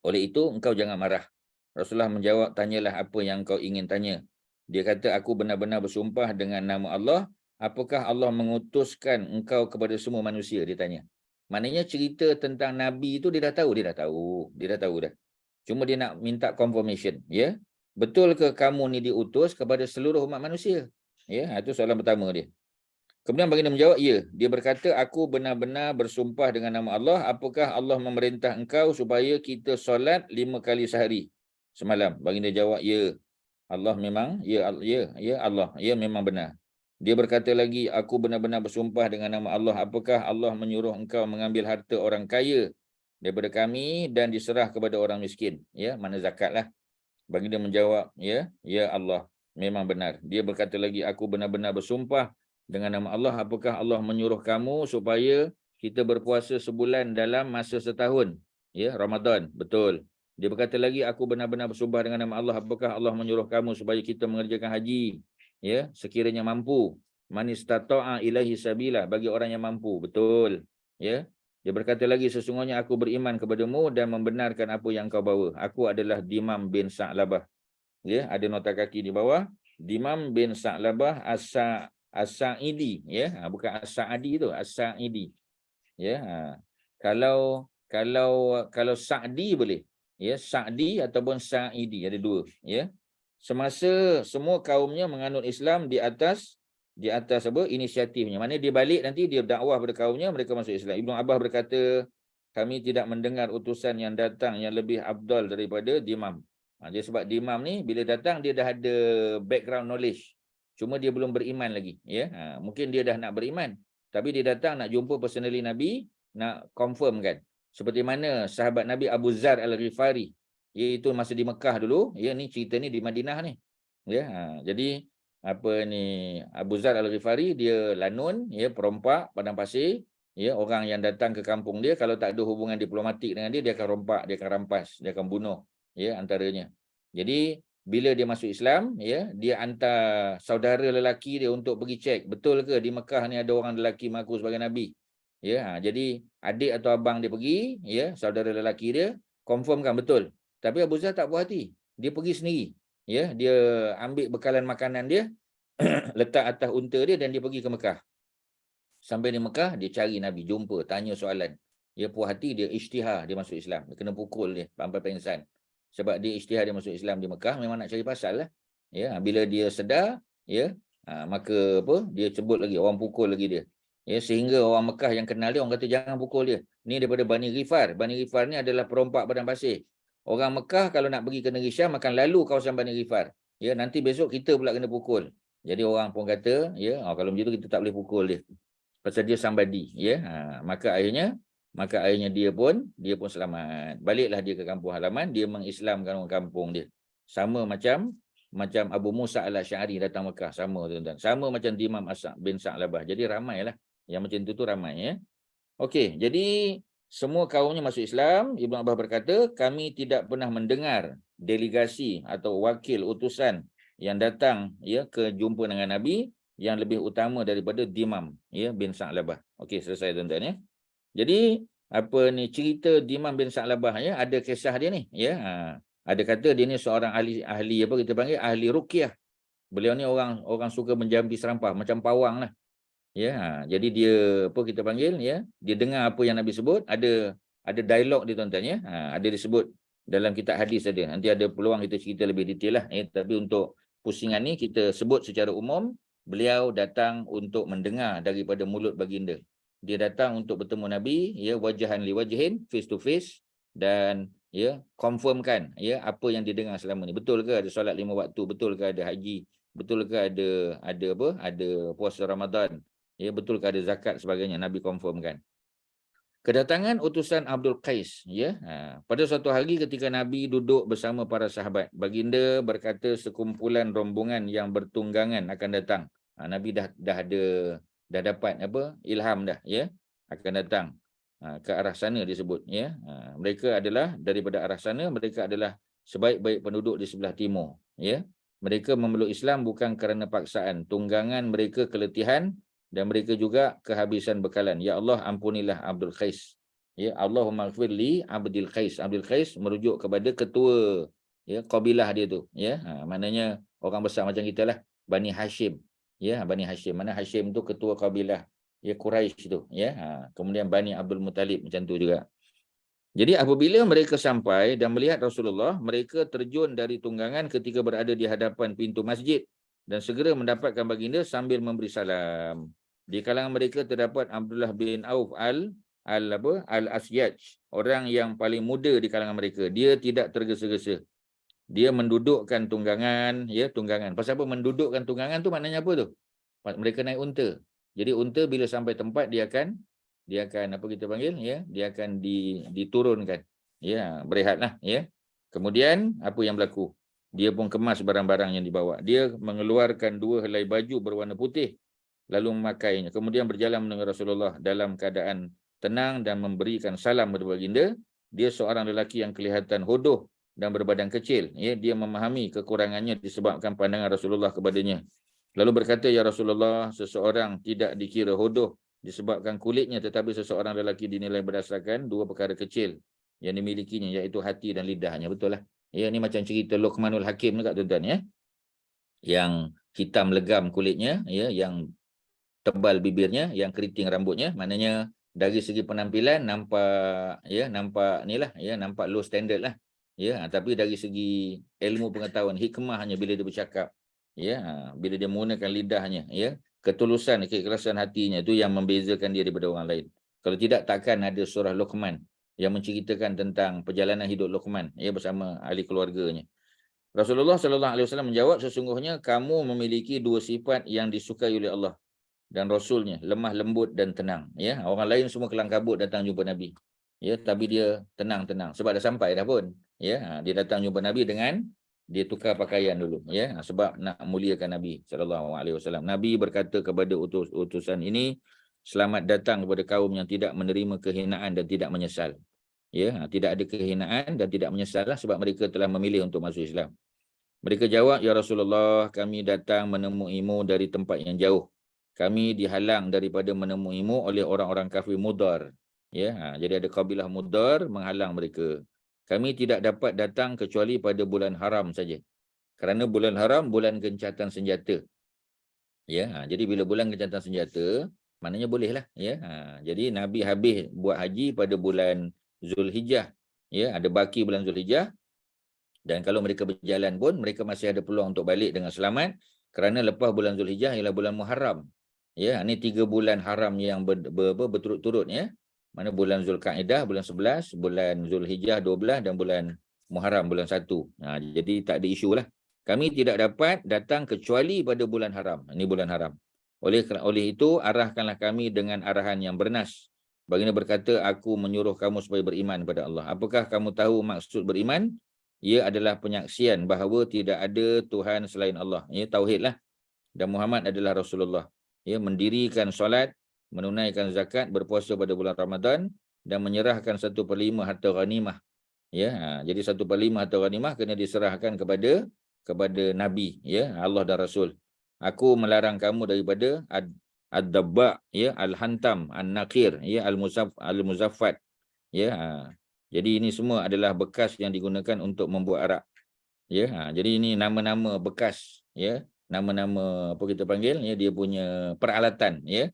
Oleh itu, engkau jangan marah. Rasulullah menjawab, "Tanyalah apa yang kau ingin tanya." Dia kata, "Aku benar-benar bersumpah dengan nama Allah. Apakah Allah mengutuskan engkau kepada semua manusia?" Dia tanya. Maknanya cerita tentang Nabi itu dia dah tahu. Dia dah tahu dah. Cuma dia nak minta confirmation, ya. Betul ke kamu ni diutus kepada seluruh umat manusia? Ya, itu soalan pertama dia. Kemudian baginda menjawab, ya. Dia berkata, "Aku benar-benar bersumpah dengan nama Allah. Apakah Allah memerintah engkau supaya kita solat 5 kali sehari semalam?" Baginda jawab, ya. Allah memang, ya Allah, ya memang benar. Dia berkata lagi, "Aku benar-benar bersumpah dengan nama Allah. Apakah Allah menyuruh engkau mengambil harta orang kaya daripada kami dan diserah kepada orang miskin?" Ya, mana zakatlah. Baginda menjawab, ya Allah, memang benar. Dia berkata lagi, "Aku benar-benar bersumpah dengan nama Allah. Apakah Allah menyuruh kamu supaya kita berpuasa sebulan dalam masa setahun? Ya, Ramadan." Betul. Dia berkata lagi, "Aku benar-benar bersumpah dengan nama Allah. Apakah Allah menyuruh kamu supaya kita mengerjakan haji? Ya, sekiranya mampu. Man istata'a ilaihi sabila, bagi orang yang mampu." Betul. Ya. Dia berkata lagi, "Sesungguhnya aku beriman kepadamu dan membenarkan apa yang kau bawa. Aku adalah Dimam bin Sa'labah." Ya, ada nota kaki di bawah. Dimam bin Sa'labah As-Sa'idi, ya. Bukan As-Sa'adi tu, As-Sa'idi. Ya. Kalau Sa'di boleh. Ya, Sa'di ataupun Sa'idi, ada dua, ya. Semasa semua kaumnya menganut Islam di atas apa inisiatifnya. Mana dia balik nanti dia dakwah pada kaumnya, mereka masuk Islam. Ibnu Abbas berkata, "Kami tidak mendengar utusan yang datang yang lebih afdal daripada Dimam." Dia sebab Dimam ni bila datang dia dah ada background knowledge. Cuma dia belum beriman lagi, ya. Mungkin dia dah nak beriman, tapi dia datang nak jumpa personally Nabi, nak confirm kan. Seperti mana sahabat Nabi Abu Zar Al-Ghifari, iaitu masa di Mekah dulu, ya, ni cerita ni di Madinah ni. Ya, jadi apa ni Abu Zar Al-Ghifari dia lanun, ya, perompak padang pasir, ya, orang yang datang ke kampung dia kalau tak ada hubungan diplomatik dengan dia, dia akan rompak, dia akan rampas, dia akan bunuh, ya, antaranya. Jadi bila dia masuk Islam, ya, dia hantar saudara lelaki dia untuk pergi cek betul ke di Mekah ni ada orang lelaki mengaku sebagai nabi. Ya, jadi adik atau abang dia pergi, ya, saudara lelaki dia confirmkan betul. Tapi Abu Zar tak puas hati. Dia pergi sendiri. Ya, dia ambil bekalan makanan dia, letak atas unta dia dan dia pergi ke Mekah. Sampai di Mekah, dia cari Nabi, jumpa, tanya soalan. Dia puas hati, dia isytihar, dia masuk Islam. Dia kena pukul dia sampai pengsan. Sebab dia isytihar dia masuk Islam di Mekah, memang nak cari pasal lah. Ya, bila dia sedar, ya, maka apa? Dia sebut lagi, orang pukul lagi dia. Ya, sehingga orang Mekah yang kenal dia, orang kata jangan pukul dia. Ni daripada Bani Ghifar. Bani Ghifar ni adalah perompak padang pasir. Orang Mekah kalau nak pergi ke negeri Syam akan lalu kawasan Bani Ghifar. Ya, nanti besok kita pula kena pukul. Jadi orang pun kata, ya, kalau macam tu kita tak boleh pukul dia. Pasal dia somebody, ya. Maka akhirnya dia pun selamat. Baliklah dia ke kampung halaman, dia mengislamkan orang kampung dia. Sama macam Abu Musa Al-Asy'ari datang Mekah, sama tuan-tuan. Sama macam Imam bin Sa'labah. Jadi ramailah. Yang macam tu ramai, ya. Okey, jadi semua kaumnya masuk Islam. Ibn Abbas berkata, kami tidak pernah mendengar delegasi atau wakil utusan yang datang, ya, ke jumpa dengan Nabi yang lebih utama daripada Dimam, ya, bin Sa'labah. Okey, selesai tuan-tuan, ya. Jadi apa ni cerita Dimam bin Sa'labah, ya, ada kisah dia ni, ya. Ada kata dia ni seorang ahli apa kita panggil ahli ruqyah. Beliau ni orang suka menjampi serampah macam pawang lah. Ya, jadi dia apa kita panggil, ya, dia dengar apa yang Nabi sebut, ada dialog dia tuan-tuan, ya. Ada disebut dalam kitab hadis ada. Nanti ada peluang kita cerita lebih detail lah, ya. Tapi untuk pusingan ni kita sebut secara umum, beliau datang untuk mendengar daripada mulut baginda. Dia datang untuk bertemu Nabi, ya, wajahan li wajhin, face to face, dan ya confirmkan, ya, apa yang dia dengar selama ni. Betul ke ada solat 5 waktu, betul ke ada haji, betul ke ada puasa Ramadan, ya, betul ke ada zakat sebagainya. Nabi confirmkan. Kedatangan utusan Abdul Qais, ya. Pada suatu hari ketika Nabi duduk bersama para sahabat, baginda berkata sekumpulan rombongan yang bertunggangan akan datang. Nabi dah dapat ilham dah, ya, akan datang ke arah sana disebut, ya. Mereka adalah daripada arah sana, mereka adalah sebaik-baik penduduk di sebelah timur, ya. Mereka memeluk Islam bukan kerana paksaan, tunggangan mereka keletihan dan mereka juga kehabisan bekalan. Ya Allah, ampunilah Abdul Qais. Ya, Allahumma ighfir li Abdul Qais. Abdul Qais merujuk kepada ketua, ya, kabilah dia tu, ya. Maknanya orang besar macam kita lah, Bani Hashim. Ya, Bani Hashim. Mana Hashim tu ketua kabilah, ya, Quraisy tu, ya. Kemudian Bani Abdul Muttalib macam tu juga. Jadi apabila mereka sampai dan melihat Rasulullah, mereka terjun dari tunggangan ketika berada di hadapan pintu masjid dan segera mendapatkan baginda sambil memberi salam. Di kalangan mereka terdapat Abdullah bin Auf al-Asyaj, orang yang paling muda di kalangan mereka. Dia tidak tergesa-gesa. Dia mendudukkan tunggangan, ya, tunggangan. Pasal apa mendudukkan tunggangan tu maknanya apa tu? Mereka naik unta. Jadi unta bila sampai tempat dia akan apa kita panggil, ya, dia akan diturunkan, ya, berehatlah, ya. Kemudian apa yang berlaku? Dia pun kemas barang-barang yang dibawa. Dia mengeluarkan 2 helai baju berwarna putih lalu memakainya. Kemudian berjalan mendengar Rasulullah dalam keadaan tenang dan memberikan salam kepada baginda. Dia seorang lelaki yang kelihatan hodoh dan berbadan kecil, ya. Dia memahami kekurangannya disebabkan pandangan Rasulullah kepadanya. Lalu berkata, ya Rasulullah, seseorang tidak dikira hodoh disebabkan kulitnya, tetapi seseorang lelaki dinilai berdasarkan 2 perkara kecil yang dimilikinya, iaitu hati dan lidahnya. Betul lah. Ya, ini macam cerita Luqmanul Hakim juga tuan-tuan, ya. Yang hitam legam kulitnya, ya, yang tebal bibirnya, yang keriting rambutnya. Maknanya dari segi penampilan nampak, ya, nampak nilah, ya, nampak low standard lah. Ya, tapi dari segi ilmu pengetahuan, hikmahnya bila dia bercakap, ya, bila dia menggunakan lidahnya, ya, ketulusan, keikhlasan hatinya, itu yang membezakan dia daripada orang lain. Kalau tidak, takkan ada surah Luqman yang menceritakan tentang perjalanan hidup Luqman, ya, bersama ahli keluarganya. Rasulullah SAW menjawab, sesungguhnya kamu memiliki 2 sifat yang disukai oleh Allah dan Rasulnya, lemah lembut dan tenang, ya. Orang lain semua kelang kabut datang jumpa Nabi, ya, tapi dia tenang-tenang sebab dah sampai dah pun, ya. Dia datang jumpa Nabi dengan dia tukar pakaian dulu, ya, sebab nak muliakan Nabi SAW. Nabi berkata kepada utusan ini, selamat datang kepada kaum yang tidak menerima kehinaan dan tidak menyesal. Ya, tidak ada kehinaan dan tidak menyesal lah, sebab mereka telah memilih untuk masuk Islam. Mereka jawab, ya Rasulullah, kami datang menemuimu dari tempat yang jauh. Kami dihalang daripada menemuimu oleh orang-orang kafir Mudar. Ya, jadi ada kabilah Mudar menghalang mereka. Kami tidak dapat datang kecuali pada bulan haram saja. Kerana bulan haram, bulan gencatan senjata. Ya, jadi bila bulan gencatan senjata, maknanya bolehlah. Ya, jadi Nabi habis buat haji pada bulan Zulhijjah. Ya, ada baki bulan Zulhijjah. Dan kalau mereka berjalan pun, mereka masih ada peluang untuk balik dengan selamat. Kerana lepas bulan Zulhijjah ialah bulan Muharram. Ya, ini 3 bulan haram yang berturut-turut, ya. Mana bulan Zulkaidah, bulan 11, bulan Zulhijjah 12 dan bulan Muharram, bulan 1. Jadi tak ada isu lah. Kami tidak dapat datang kecuali pada bulan haram. Ini bulan haram. Oleh itu, arahkanlah kami dengan arahan yang bernas. Baginda berkata, aku menyuruh kamu supaya beriman kepada Allah. Apakah kamu tahu maksud beriman? Ia adalah penyaksian bahawa tidak ada Tuhan selain Allah. Ia tauhid lah. Dan Muhammad adalah Rasulullah. Ya, mendirikan solat, menunaikan zakat, berpuasa pada bulan Ramadan dan menyerahkan 1/5 harta ghanimah. Ya, jadi 1/5 harta ghanimah kena diserahkan kepada Nabi, ya, Allah dan Rasul. Aku melarang kamu daripada ad-dabba, ya, al-hantam, an-naqir, ya, al-muzaffat. Ya, jadi ini semua adalah bekas yang digunakan untuk membuat arak. Ya, jadi ini nama-nama bekas, ya. Nama-nama apa kita panggil, ya, dia punya peralatan, ya,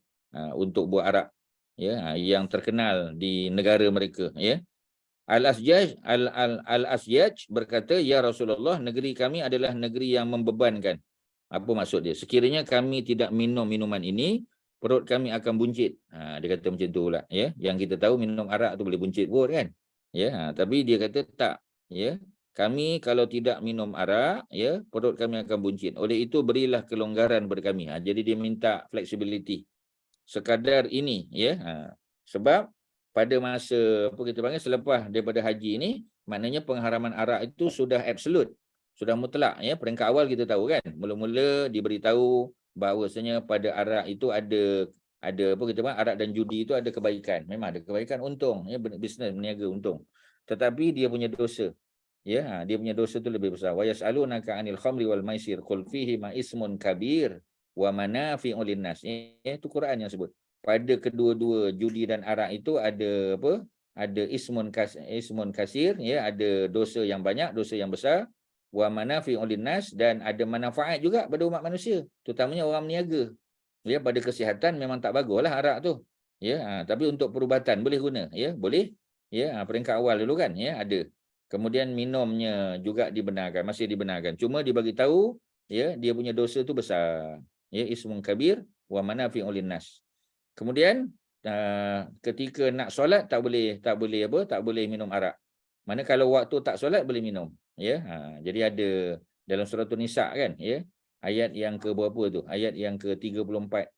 untuk buat arak, ya, yang terkenal di negara mereka, ya. Al-Asyaj berkata, ya Rasulullah, negeri kami adalah negeri yang membebankan. Apa maksud dia? Sekiranya kami tidak minum minuman ini, perut kami akan buncit. Dia kata macam tu pula, ya. Yang kita tahu minum arak tu boleh buncit pun, kan? Ya, tapi dia kata tak, ya. Kami kalau tidak minum arak, ya, perut kami akan buncit. Oleh itu berilah kelonggaran kepada kami. Jadi dia minta flexibility. Sekadar ini, ya. Sebab pada masa apa kita panggil selepas daripada haji ini, maknanya pengharaman arak itu sudah absolute, sudah mutlak, ya. Peringkat awal kita tahu, kan, mula-mula diberitahu bahawasanya pada arak itu ada apa kita panggil, arak dan judi itu ada kebaikan. Memang ada kebaikan, untung, ya, bisnes berniaga untung. Tetapi dia punya dosa. Ya, dia punya dosa tu lebih besar. Wa yas'alunaka 'anil khamri wal maisir qul fihi ma ismun kabir wa manafi'u linnas. Itu Quran yang sebut. Pada kedua-dua judi dan arak itu ada apa? Ada ismun kasir, ya, ada dosa yang banyak, dosa yang besar. Wa manafi'u linnas, dan ada manfaat juga pada umat manusia, terutamanya orang meniaga. Ya, pada kesihatan memang tak baguslah arak tu. Ya, tapi untuk perubatan boleh guna, ya, boleh. Ya, peringkat awal dulu, kan, ya, ada. Kemudian minumnya juga dibenarkan, masih dibenarkan. Cuma dibagi tahu, ya, dia punya dosa tu besar. Ya, ismun kabir wa manafi'u linnas. Kemudian ketika nak solat tak boleh minum arak. Mana kalau waktu tak solat boleh minum, ya. Jadi ada dalam surah An-Nisa, kan, ya, ayat yang ke berapa tu? Ayat yang ke-34.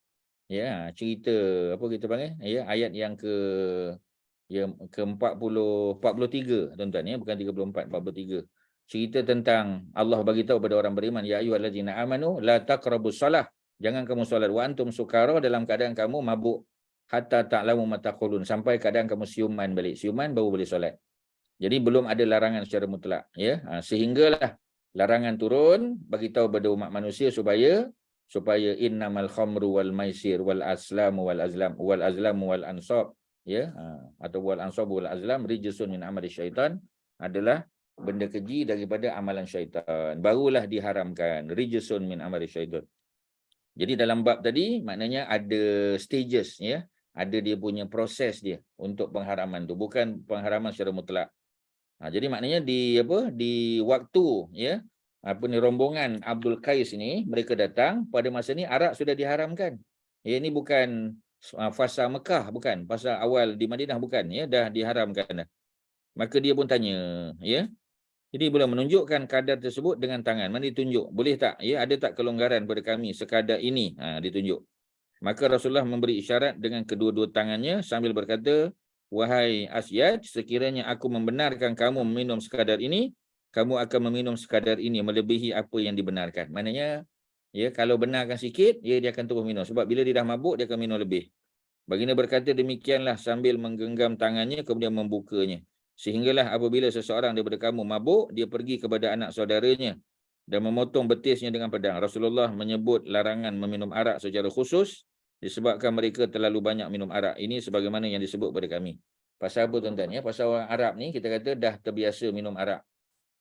Ya, cerita apa kita panggil? Ya, ayat yang ke-43, tuan-tuan, ya, bukan 34, 43. Cerita tentang Allah bagi tahu pada orang beriman, ya ayyuhallazina amanu la taqrabus salah. Jangan kamu solat wa antum sukara, dalam keadaan kamu mabuk, hatta ta'lamu ma taqulun, sampai keadaan kamu siuman balik. Siuman baru boleh solat. Jadi belum ada larangan secara mutlak, ya. Sehinggalah larangan turun bagi tahu pada umat manusia supaya innamal khamru wal maisir wal azlamu wal ansab, ya, atau wal ansab wal azlam rijsun min amali syaitan, adalah benda keji daripada amalan syaitan, barulah diharamkan, rijsun min amali syaitan. Jadi dalam bab tadi maknanya ada stages, ya, ada dia punya proses dia untuk pengharaman tu, bukan pengharaman secara mutlak. Jadi maknanya di waktu, ya, rombongan Abdul Qais ini, mereka datang pada masa ni arak sudah diharamkan. Ya, ini bukan fasa Mekah, bukan, fasa awal di Madinah, bukan, ya, dah diharamkan dah. Maka dia pun tanya, ya. Jadi boleh menunjukkan kadar tersebut dengan tangan. Mana ditunjuk? Boleh tak? Ya, ada tak kelonggaran pada kami sekadar ini? Ditunjuk. Maka Rasulullah memberi isyarat dengan kedua-dua tangannya sambil berkata, wahai Asyaj, sekiranya aku membenarkan kamu minum sekadar ini, kamu akan meminum sekadar ini melebihi apa yang dibenarkan. Maknanya, ya, kalau benarkan sikit, dia akan terus minum. Sebab bila dia dah mabuk, dia akan minum lebih. Baginda berkata demikianlah sambil menggenggam tangannya kemudian membukanya. Sehinggalah apabila seseorang daripada kamu mabuk, dia pergi kepada anak saudaranya dan memotong betisnya dengan pedang. Rasulullah menyebut larangan meminum arak secara khusus disebabkan mereka terlalu banyak minum arak. Ini sebagaimana yang disebut pada kami. Pasal apa tuan-tuan? Ya, pasal orang Arab ni kita kata dah terbiasa minum arak.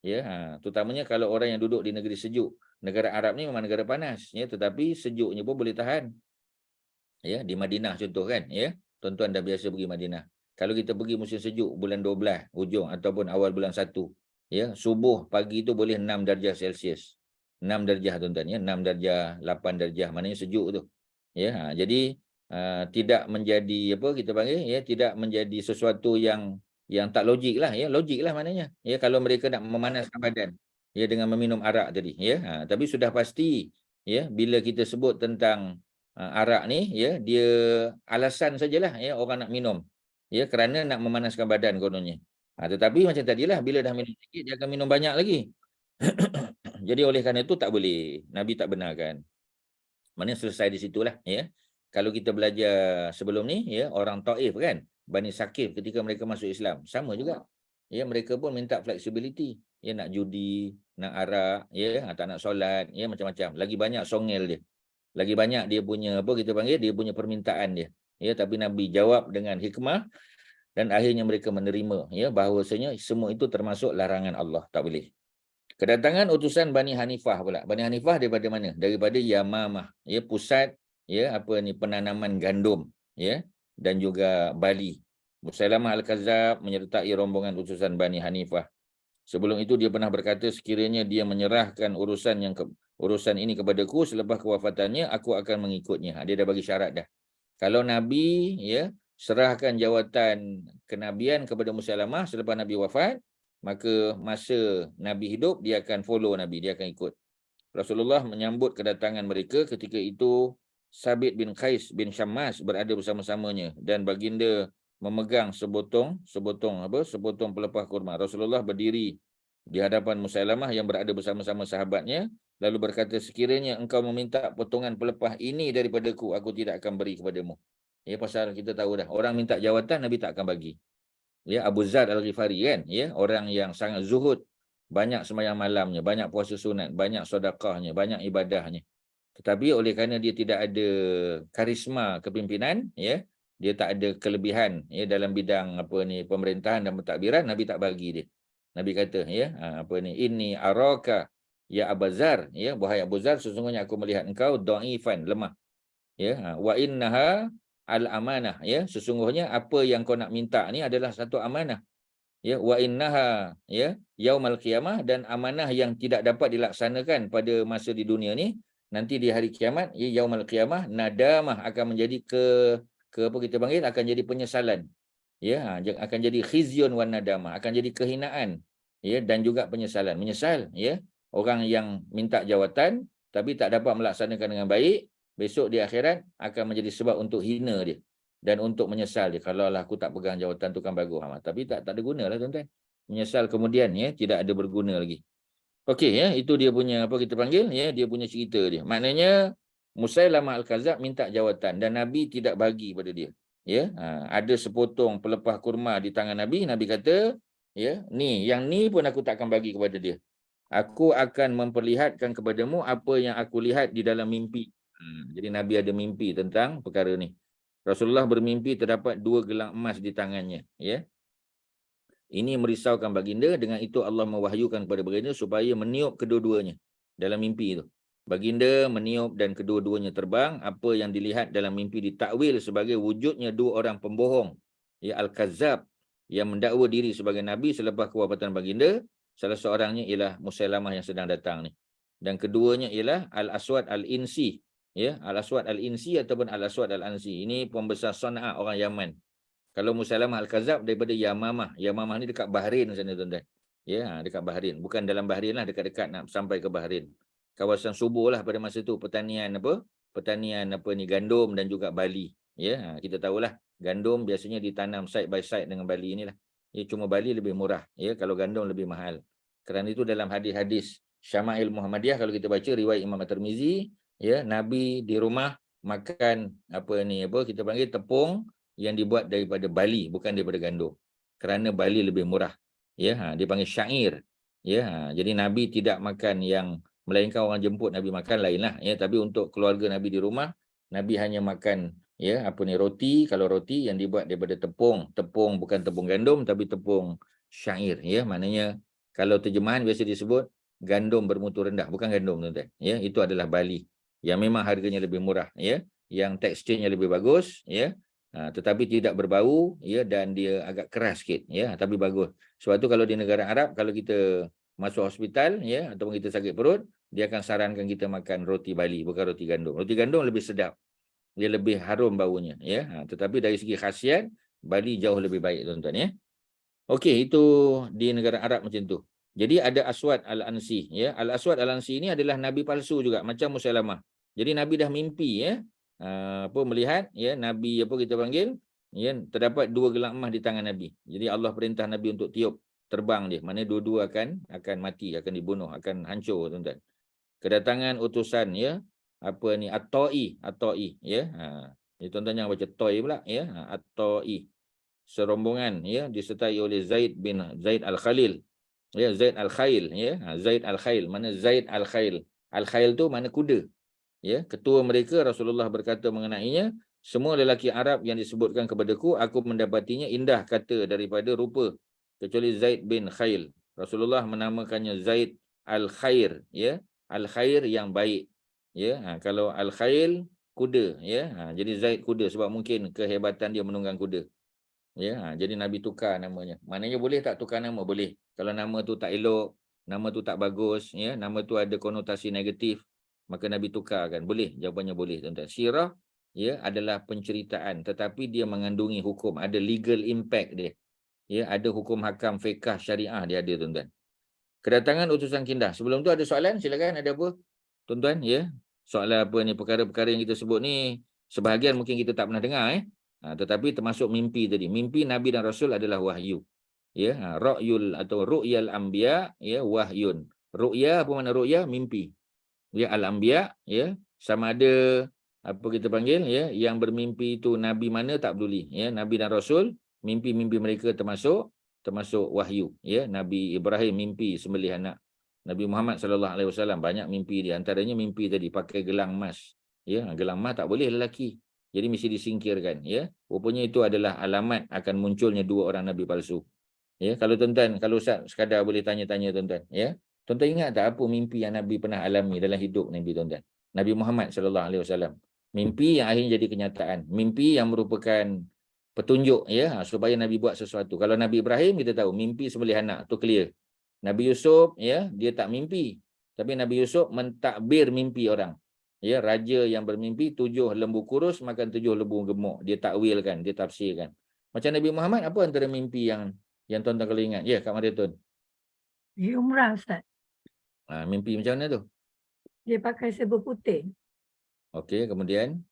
Ya, terutamanya kalau orang yang duduk di negeri sejuk. Negara Arab ni memang negara panas, ya, tetapi sejuknya pun boleh tahan. Ya, di Madinah contoh kan, ya. Tuan-tuan dah biasa pergi Madinah. Kalau kita pergi musim sejuk bulan 12 hujung ataupun awal bulan 1, ya, subuh pagi tu boleh 6 darjah Celsius. 6 darjah tuan-tuan, ya, 6 darjah, 8 darjah, maknanya sejuk tu. Ya, jadi tidak menjadi apa kita panggil, ya, tidak menjadi sesuatu yang tak logik lah, ya, logik lah maknanya. Ya, kalau mereka nak memanaskan badan, ya, dengan meminum arak tadi, ya. Tapi sudah pasti, ya, bila kita sebut tentang arak ni, ya, dia alasan sajalah, ya, orang nak minum, ya, kerana nak memanaskan badan kononnya. Tetapi macam tadilah, bila dah minum sikit dia akan minum banyak lagi. Jadi oleh kerana itu tak boleh, Nabi tak benarkan. Maknanya selesai di situlah, ya. Kalau kita belajar sebelum ni, ya, orang Taif kan, Bani Saqif ketika mereka masuk Islam, sama juga. Ya, mereka pun minta flexibility, ya, nak judi, nak arak, ya, tak nak solat, ya, macam-macam. Lagi banyak songel dia. Lagi banyak dia punya apa kita panggil, dia punya permintaan dia. Ya, tapi Nabi jawab dengan hikmah dan akhirnya mereka menerima, ya, bahawasanya semua itu termasuk larangan Allah, tak boleh. Kedatangan utusan Bani Hanifah pula. Bani Hanifah daripada mana? Daripada Yamamah, ya, pusat, ya, apa ni, penanaman gandum, ya, dan juga Bali. Musailamah Al-Kadzab menyertai rombongan utusan Bani Hanifah. Sebelum itu dia pernah berkata sekiranya dia menyerahkan urusan ini kepadaku selepas kewafatannya, aku akan mengikutnya. Dia dah bagi syarat dah. Kalau Nabi, ya, serahkan jawatan kenabian kepada Musailamah selepas Nabi wafat, maka masa Nabi hidup dia akan follow Nabi, dia akan ikut. Rasulullah menyambut kedatangan mereka. Ketika itu Sabit bin Qais bin Syammas berada bersama-samanya dan baginda memegang sepotong pelepah kurma. Rasulullah berdiri di hadapan Musailamah yang berada bersama-sama sahabatnya lalu berkata, sekiranya engkau meminta potongan pelepah ini daripadaku, aku tidak akan beri kepadamu. Ya, pasal kita tahu dah, orang minta jawatan Nabi tak akan bagi. Ya, Abu Zar Al-Ghifari kan, ya, orang yang sangat zuhud, banyak sembahyang malamnya, banyak puasa sunat, banyak sedekahnya, banyak ibadahnya. Tetapi oleh kerana dia tidak ada karisma kepimpinan, ya, dia tak ada kelebihan, ya, dalam bidang apa ni pemerintahan dan pentadbiran, Nabi tak bagi dia. Nabi kata, ya, apa ni, inni araka ya Abu Zar, ya, wahai Abu Zar, sesungguhnya aku melihat engkau dhaifan, lemah. Ya, wa innaha al-amanah, ya, sesungguhnya apa yang kau nak minta ni adalah satu amanah. Ya, wa innaha, ya, yaumal qiyamah, dan amanah yang tidak dapat dilaksanakan pada masa di dunia ni, nanti di hari kiamat, ya, yaumal qiyamah, nadamah, akan menjadi ke apa kita panggil, akan jadi penyesalan. Ya, akan jadi khizyun wan nadamah, akan jadi kehinaan, ya, dan juga penyesalan. Menyesal, ya, orang yang minta jawatan tapi tak dapat melaksanakan dengan baik, besok di akhirat akan menjadi sebab untuk hina dia dan untuk menyesal dia. Kalau lah aku tak pegang jawatan tu kan bagus. Tapi tak ada guna lah tuan-tuan. Menyesal kemudian, ya, tidak ada berguna lagi. Okey, ya, itu dia punya apa kita panggil, ya, dia punya cerita dia. Maknanya Musailamah Al-Kadzab minta jawatan dan Nabi tidak bagi pada dia. Ya, ada sepotong pelepah kurma di tangan Nabi. Nabi kata, ya, ni, yang ni pun aku tak akan bagi kepada dia. Aku akan memperlihatkan kepadamu apa yang aku lihat di dalam mimpi. Jadi Nabi ada mimpi tentang perkara ni. Rasulullah bermimpi terdapat 2 gelang emas di tangannya. Ya. Ini merisaukan baginda. Dengan itu Allah mewahyukan kepada baginda supaya meniup kedua-duanya dalam mimpi itu. Baginda meniup dan kedua-duanya terbang. Apa yang dilihat dalam mimpi ditakwil sebagai wujudnya 2 orang pembohong, ya, Al-Kadzab, yang mendakwa diri sebagai Nabi selepas kewafatan baginda. Salah seorangnya ialah Musailamah yang sedang datang ni. Dan keduanya ialah Al-Aswad Al-Insi. Ya, Al-Aswad Al-Insi ataupun Al-Aswad Al-Ansi. Ini pembesar Sana'a, orang Yaman. Kalau Musailamah Al-Kadzab daripada Yamamah. Yamamah ni dekat Bahrain sana tuan-tuan. Ya, dekat Bahrain. Bukan dalam Bahrain lah, dekat-dekat nak sampai ke Bahrain. Kawasan Subur lah pada masa tu, pertanian apa? Pertanian apa ni, gandum dan juga Bali. Ya, kita tahulah gandum biasanya ditanam side by side dengan Bali inilah. Ya, cuma Bali lebih murah, ya, kalau gandum lebih mahal. Kerana itu dalam hadis-hadis Syama'il Muhammadiyah, kalau kita baca riwayat Imam At-Tirmizi, ya, Nabi di rumah makan kita panggil tepung yang dibuat daripada bali, bukan daripada gandum. Kerana bali lebih murah. Ya, dia panggil syair. Ya, jadi Nabi tidak makan yang, melainkan orang jemput Nabi makan lainlah, ya, tapi untuk keluarga Nabi di rumah, Nabi hanya makan roti. Kalau roti yang dibuat daripada tepung bukan tepung gandum tapi tepung syair, ya, maknanya kalau terjemahan biasa disebut gandum bermutu rendah, bukan gandum, tuan-tuan, ya, itu adalah bali yang memang harganya lebih murah, ya, yang teksturnya lebih bagus, ya, tetapi tidak berbau, ya, dan dia agak keras sikit, ya, tapi bagus. Sebab tu kalau di negara Arab, kalau kita masuk hospital, ya, ataupun kita sakit perut, dia akan sarankan kita makan roti bali, bukan roti gandum. Roti gandum lebih sedap, dia lebih harum baunya, ya, tetapi dari segi khasiat bali jauh lebih baik, tuan-tuan, ya. Okey, itu di negara Arab macam tu. Jadi ada Aswad Al-Ansi, ya. Al-Aswad Al-Ansi ini adalah nabi palsu juga, macam Musailamah. Jadi Nabi dah mimpi, ya, melihat, ya, Nabi kita panggil, ya, terdapat 2 gelang emas di tangan Nabi. Jadi Allah perintah Nabi untuk tiup, terbang dia. Mana dua-dua akan mati, akan dibunuh, akan hancur, tuan-tuan. Kedatangan utusan, ya, At-Ta'i, ya. Tuan-tuan jangan baca Toy pula, ya. At-Ta'i. Serombongan, ya, disertai oleh Zaid Al-Khalil. Ya, Zaid Al-Khail, ya. Zaid Al-Khail, mana Zaid Al-Khail? Al-Khail tu mana kuda. Ya, ketua mereka Rasulullah berkata mengenainya, semua lelaki Arab yang disebutkan kepadaku, aku mendapatinya indah kata daripada rupa, kecuali Zaid bin Khail. Rasulullah menamakannya Zaid Al-Khair, ya, Al-Khair yang baik. Ya, kalau Al-Khail kuda, ya. Jadi Zaid kuda sebab mungkin kehebatan dia menunggang kuda. Ya, jadi Nabi tukar namanya. Maknanya boleh tak tukar nama? Boleh. Kalau nama tu tak elok, nama tu tak bagus, ya, nama tu ada konotasi negatif, maka Nabi tukarkan. Boleh, jawapannya boleh, tuan-tuan. Sirah, ya, adalah penceritaan, tetapi dia mengandungi hukum, ada legal impact dia. Ya, ada hukum hakam fiqh syariah dia ada, tuan-tuan. Kedatangan utusan Kindah. Sebelum tu ada soalan, silakan, ada apa? Tuan-tuan, ya. Soalan apa ni, perkara-perkara yang kita sebut ni, sebahagian mungkin kita tak pernah dengar, tetapi termasuk mimpi tadi. Mimpi Nabi dan Rasul adalah wahyu. Ya, ra'yul atau ru'yal anbiya, ya, wahyun. Ru'ya, apa makna ru'ya? Mimpi. Ya, al-anbiya, ya, sama ada kita panggil, ya, yang bermimpi itu nabi mana tak peduli, ya. Nabi dan Rasul, mimpi-mimpi mereka termasuk wahyu, ya. Nabi Ibrahim mimpi sembelih anak. Nabi Muhammad SAW banyak mimpi dia, antaranya mimpi tadi pakai gelang emas, ya. Gelang emas tak boleh lelaki, jadi mesti disingkirkan, ya. Rupanya itu adalah alamat akan munculnya 2 orang nabi palsu. Ya, kalau tuan-tuan, kalau Ustaz sekadar boleh tanya-tanya tuan-tuan, ya. Tuan-tuan ingat tak apa mimpi yang Nabi pernah alami dalam hidup Nabi, tuan-tuan? Nabi Muhammad SAW. Mimpi yang akhirnya jadi kenyataan. Mimpi yang merupakan petunjuk, ya, supaya Nabi buat sesuatu. Kalau Nabi Ibrahim kita tahu mimpi sembelih anak, tu clear. Nabi Yusuf, ya, dia tak mimpi. Tapi Nabi Yusuf mentadbir mimpi orang. Ya, raja yang bermimpi 7 lembu kurus makan 7 lembu gemuk. Dia takwilkan, dia tafsirkan. Macam Nabi Muhammad, apa antara mimpi yang tuan-tuan kalau ingat? Ya, Kak Mariatun. Dia umrah, Ustaz. Mimpi macam mana tu? Dia pakai serba putih. Okey, kemudian?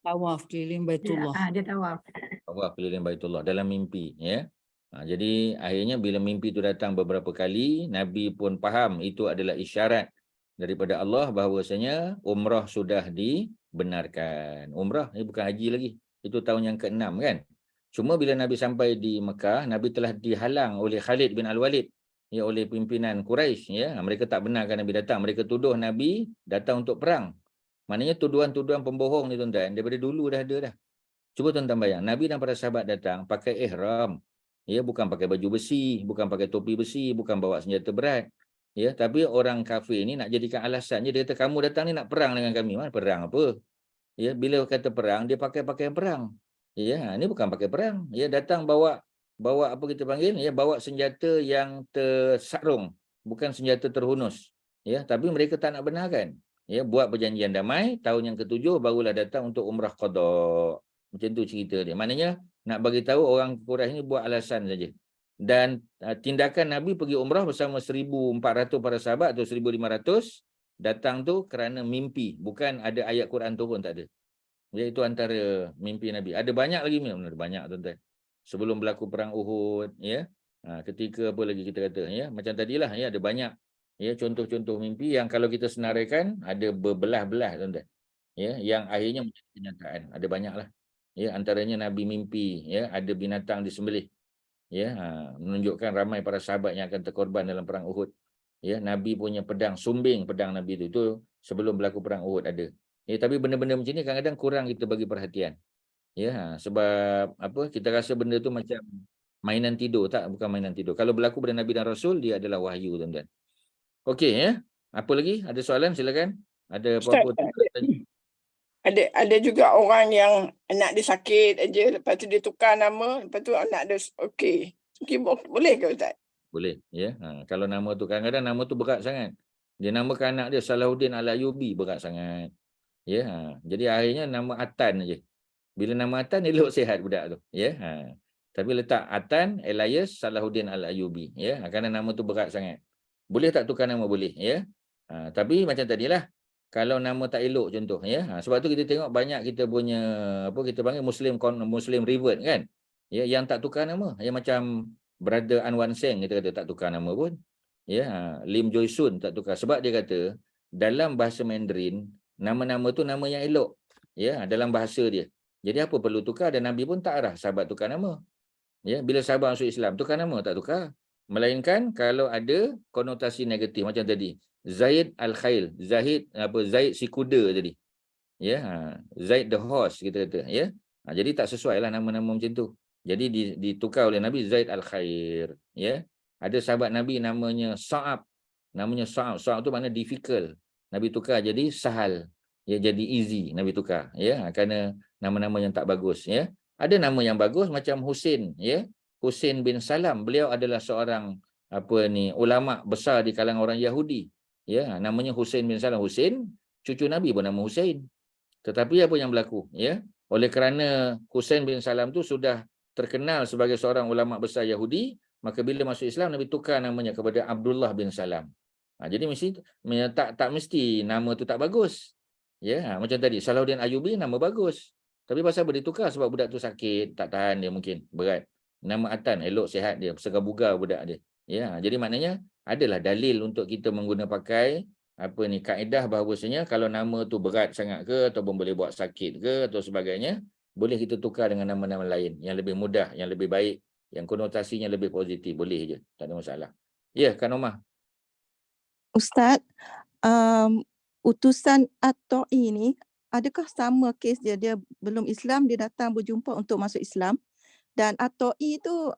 Tawaf keliling Baitullah. Dia tawaf. Tawaf keliling Baitullah dalam mimpi, ya. Jadi akhirnya bila mimpi itu datang beberapa kali, Nabi pun faham itu adalah isyarat daripada Allah bahawasanya umrah sudah dibenarkan. Umrah ni bukan haji lagi. Itu tahun yang ke-6 kan. Cuma bila Nabi sampai di Mekah, Nabi telah dihalang oleh Khalid bin Al-Walid, ya, oleh pimpinan Quraisy, ya. Mereka tak benarkan Nabi datang. Mereka tuduh Nabi datang untuk perang. Maknanya tuduhan-tuduhan pembohong ni, tuan-tuan, daripada dulu dah ada dah. Cuba tuan-tuan bayang, Nabi dan para sahabat datang pakai ihram. Ya, bukan pakai baju besi, bukan pakai topi besi, bukan bawa senjata berat. Ya, tapi orang kafir ni nak jadikan alasan. Dia kata kamu datang ni nak perang dengan kami. Mana perang apa? Ya, bila kata perang dia pakai pakaian perang. Ya, ini bukan pakai perang. Ya, datang bawa apa kita panggil, ya, bawa senjata yang tersarung, bukan senjata terhunus. Ya, tapi mereka tak nak benarkan. Ya, buat perjanjian damai, tahun yang ke-7 barulah datang untuk umrah qada. Macam tu cerita dia. Maknanya nak bagi tahu orang Quraisy ni buat alasan saja. Dan tindakan Nabi pergi umrah bersama 1,400 para sahabat atau 1,500 datang tu kerana mimpi, bukan ada ayat Quran turun, tak ada. Ya, itu antara mimpi Nabi. Ada banyak lagi, ada banyak, tuan-tuan. sebelum berlaku perang Uhud, ya. Ketika apa lagi kita kata, ya, macam tadilah, ya, ada banyak, ya, contoh-contoh mimpi yang kalau kita senaraikan ada berbelah-belah, tuan-tuan. Ya, yang akhirnya menjadi kenyataan. Ada banyaklah. Ya, antaranya Nabi mimpi, ya, ada binatang disembelih. Ya, menunjukkan ramai para sahabat yang akan terkorban dalam perang Uhud. Ya, Nabi punya pedang, sumbing pedang Nabi itu sebelum berlaku perang Uhud ada. Ya, tapi benda-benda macam ni kadang-kadang kurang kita bagi perhatian. Ya, sebab apa, kita rasa benda tu macam mainan tidur. Tak, bukan mainan tidur. Kalau berlaku pada Nabi dan Rasul, dia adalah wahyu, tuan-tuan. Okey, ya. Apa lagi? Ada soalan? Silakan. Ada Ustaz, apa-apa? ada juga orang yang anak dia sakit aja, lepas tu dia tukar nama, lepas tu anak dia okey. Boleh ke Ustaz? Boleh, ya. Kalau nama tu kadang-kadang nama tu berat sangat. Dia namakan anak dia Salahuddin Al-Ayyubi, berat sangat. Ya, jadi akhirnya nama Atan aja. Bila nama Atan, elok sihat budak tu, ya. Tapi letak Atan Elias Salahuddin Al-Ayyubi, ya. Kerana nama tu berat sangat. Boleh tak tukar nama? Boleh, ya. Tapi macam tadilah, kalau nama tak elok contoh, ya. Sebab tu kita tengok banyak kita punya apa kita panggil Muslim revert kan. Ya, yang tak tukar nama, yang macam Brother Anwan Seng kita kata tak tukar nama pun. Ya, Lim Joy Sun tak tukar sebab dia kata dalam bahasa Mandarin nama-nama tu nama yang elok. Ya, dalam bahasa dia. Jadi apa perlu tukar, dan Nabi pun tak arah sahabat tukar nama. Ya, bila sahabat masuk Islam tukar nama tak tukar. Melainkan kalau ada konotasi negatif macam tadi. Zaid Al-Khail, Zaid si kuda tadi. Ya, Zaid the horse kita kata, ya. Jadi tak sesuai lah nama-nama macam tu. Jadi ditukar oleh Nabi Zaid Al-Khair, ya. Ada sahabat Nabi namanya Sa'ab. Namanya Sa'ab. Sa'ab tu makna difficult. Nabi tukar jadi sahal. Ya, jadi easy Nabi tukar, ya. Kerana nama-nama yang tak bagus, ya. Ada nama yang bagus macam Husain, ya. Husain bin Salam. Beliau adalah seorang ulama besar di kalangan orang Yahudi. Ya, namanya Husain bin Salam. Husain cucu Nabi pun nama Husain. Tetapi apa yang berlaku, ya? Oleh kerana Husain bin Salam tu sudah terkenal sebagai seorang ulama besar Yahudi, maka bila masuk Islam Nabi tukar namanya kepada Abdullah bin Salam. Jadi tak mesti nama tu tak bagus. Ya, macam tadi Salahuddin Ayyubi nama bagus. Tapi pasal apa ditukar? Sebab budak tu sakit, tak tahan dia, mungkin berat. Nama Atan elok sihat dia, segar bugar budak dia. Ya, jadi maknanya adalah dalil untuk kita mengguna pakai kaedah bahawasanya kalau nama tu berat sangat ke ataupun boleh buat sakit ke atau sebagainya, boleh kita tukar dengan nama-nama lain yang lebih mudah, yang lebih baik, yang konotasinya lebih positif, boleh je, tak ada masalah. Ya, Kak Nomah. Ustaz, utusan At-Ta'i ni adakah sama kes dia? Dia belum Islam, dia datang berjumpa untuk masuk Islam, dan At-Ta'i tu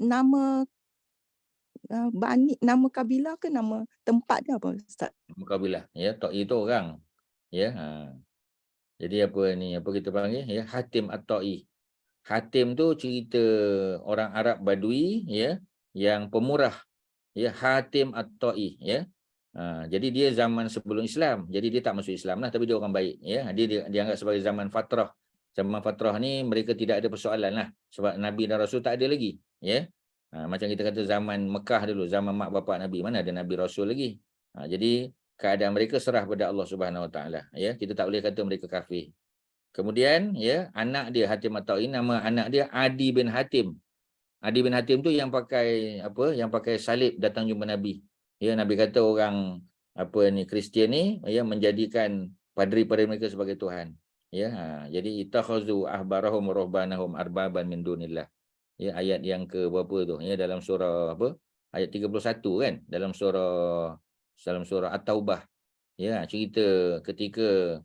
nama Bani, nama kabilah ke nama tempat dia apa Ustaz? Nama kabilah, ya. Ta'i itu orang, ya. Jadi apa kita panggil, ya, Hatim At-Ta'i. Hatim tu cerita orang Arab Badui, ya, yang pemurah, ya, Hatim At-Ta'i, ya. Jadi dia zaman sebelum Islam. Jadi dia tak masuk Islam lah, tapi dia orang baik, ya. Dia dianggap sebagai zaman fatrah. Zaman fatrah ni mereka tidak ada persoalan lah, sebab Nabi dan Rasul tak ada lagi, ya. Macam kita kata zaman Mekah dulu, zaman mak bapak Nabi, mana ada Nabi Rasul lagi. Jadi keadaan mereka serah pada Allah Subhanahu Wa Taala, ya. Kita tak boleh kata mereka kafir. Kemudian, ya, anak dia Hatim At-Ta'i, nama anak dia Adi bin Hatim. Adi bin Hatim tu yang pakai salib datang jumpa Nabi. Ya, Nabi kata orang Kristian ni, ya, menjadikan padri-padri mereka sebagai Tuhan. Ya, jadi itakhazu ahbarahum ruhbanahum arbaban min dunillah. Ya, ayat yang ke berapa tu? Ya, dalam surah ayat 31 kan, dalam surah At-Taubah. Ya, cerita ketika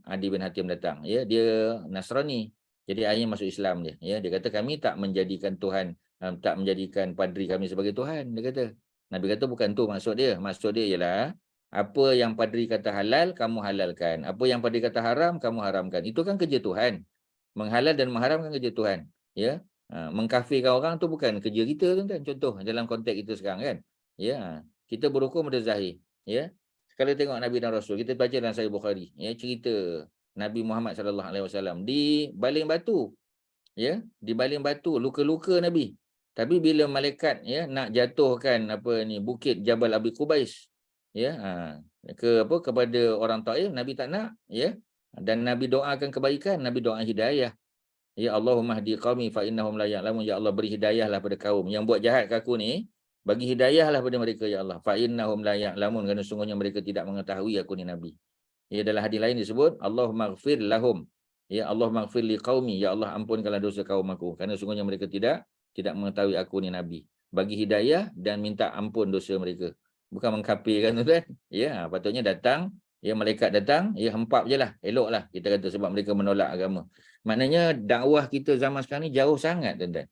Adi bin Hatim datang, ya, dia Nasrani. Jadi akhirnya masuk Islam dia. Ya, dia kata kami tak menjadikan Tuhan, tak menjadikan padri kami sebagai Tuhan, dia kata. Nabi kata bukan tu maksud dia. Maksud dia ialah apa yang padri kata halal kamu halalkan, apa yang padri kata haram kamu haramkan. Itu kan kerja Tuhan. Menghalal dan mengharamkan kerja Tuhan. Ya, mengkafirkan orang tu bukan kerja kita, tuan-tuan. Contoh dalam konteks kita sekarang kan. Ya, kita berhukum pada zahir. Ya, kalau tengok Nabi dan Rasul, kita baca dalam Sahih Bukhari, ya, cerita Nabi Muhammad SAW di baling batu. Ya, di baling batu, luka-luka Nabi. Tapi bila malaikat, ya, nak jatuhkan bukit Jabal Abi Qubais, ya, kepada orang Taif, Nabi tak nak, ya. Dan Nabi doakan kebaikan, Nabi doa hidayah. Ya Allahumma hdi qaumi fa innahum la ya'lamun. Ya Allah, beri hidayahlah pada kaum yang buat jahat ke aku ni, bagi hidayahlah pada mereka ya Allah. Fa innahum la ya'lamun, kerana sungguhnya mereka tidak mengetahui aku ni nabi. Ya, dalam hadis lain disebut Allahumma ighfir lahum. Ya Allahumma ighfir li qaumi. Ya Allah, ampunkanlah dosa kaum aku, kerana sungguhnya mereka tidak mengetahui aku ni nabi. Bagi hidayah dan minta ampun dosa mereka. Bukan mengkafirkan tuan. Ya, patutnya datang, ya malaikat datang, ya hempap je lah, elok lah kita kata, sebab mereka menolak agama. Maknanya dakwah kita zaman sekarang ni jauh sangat tuan-tuan.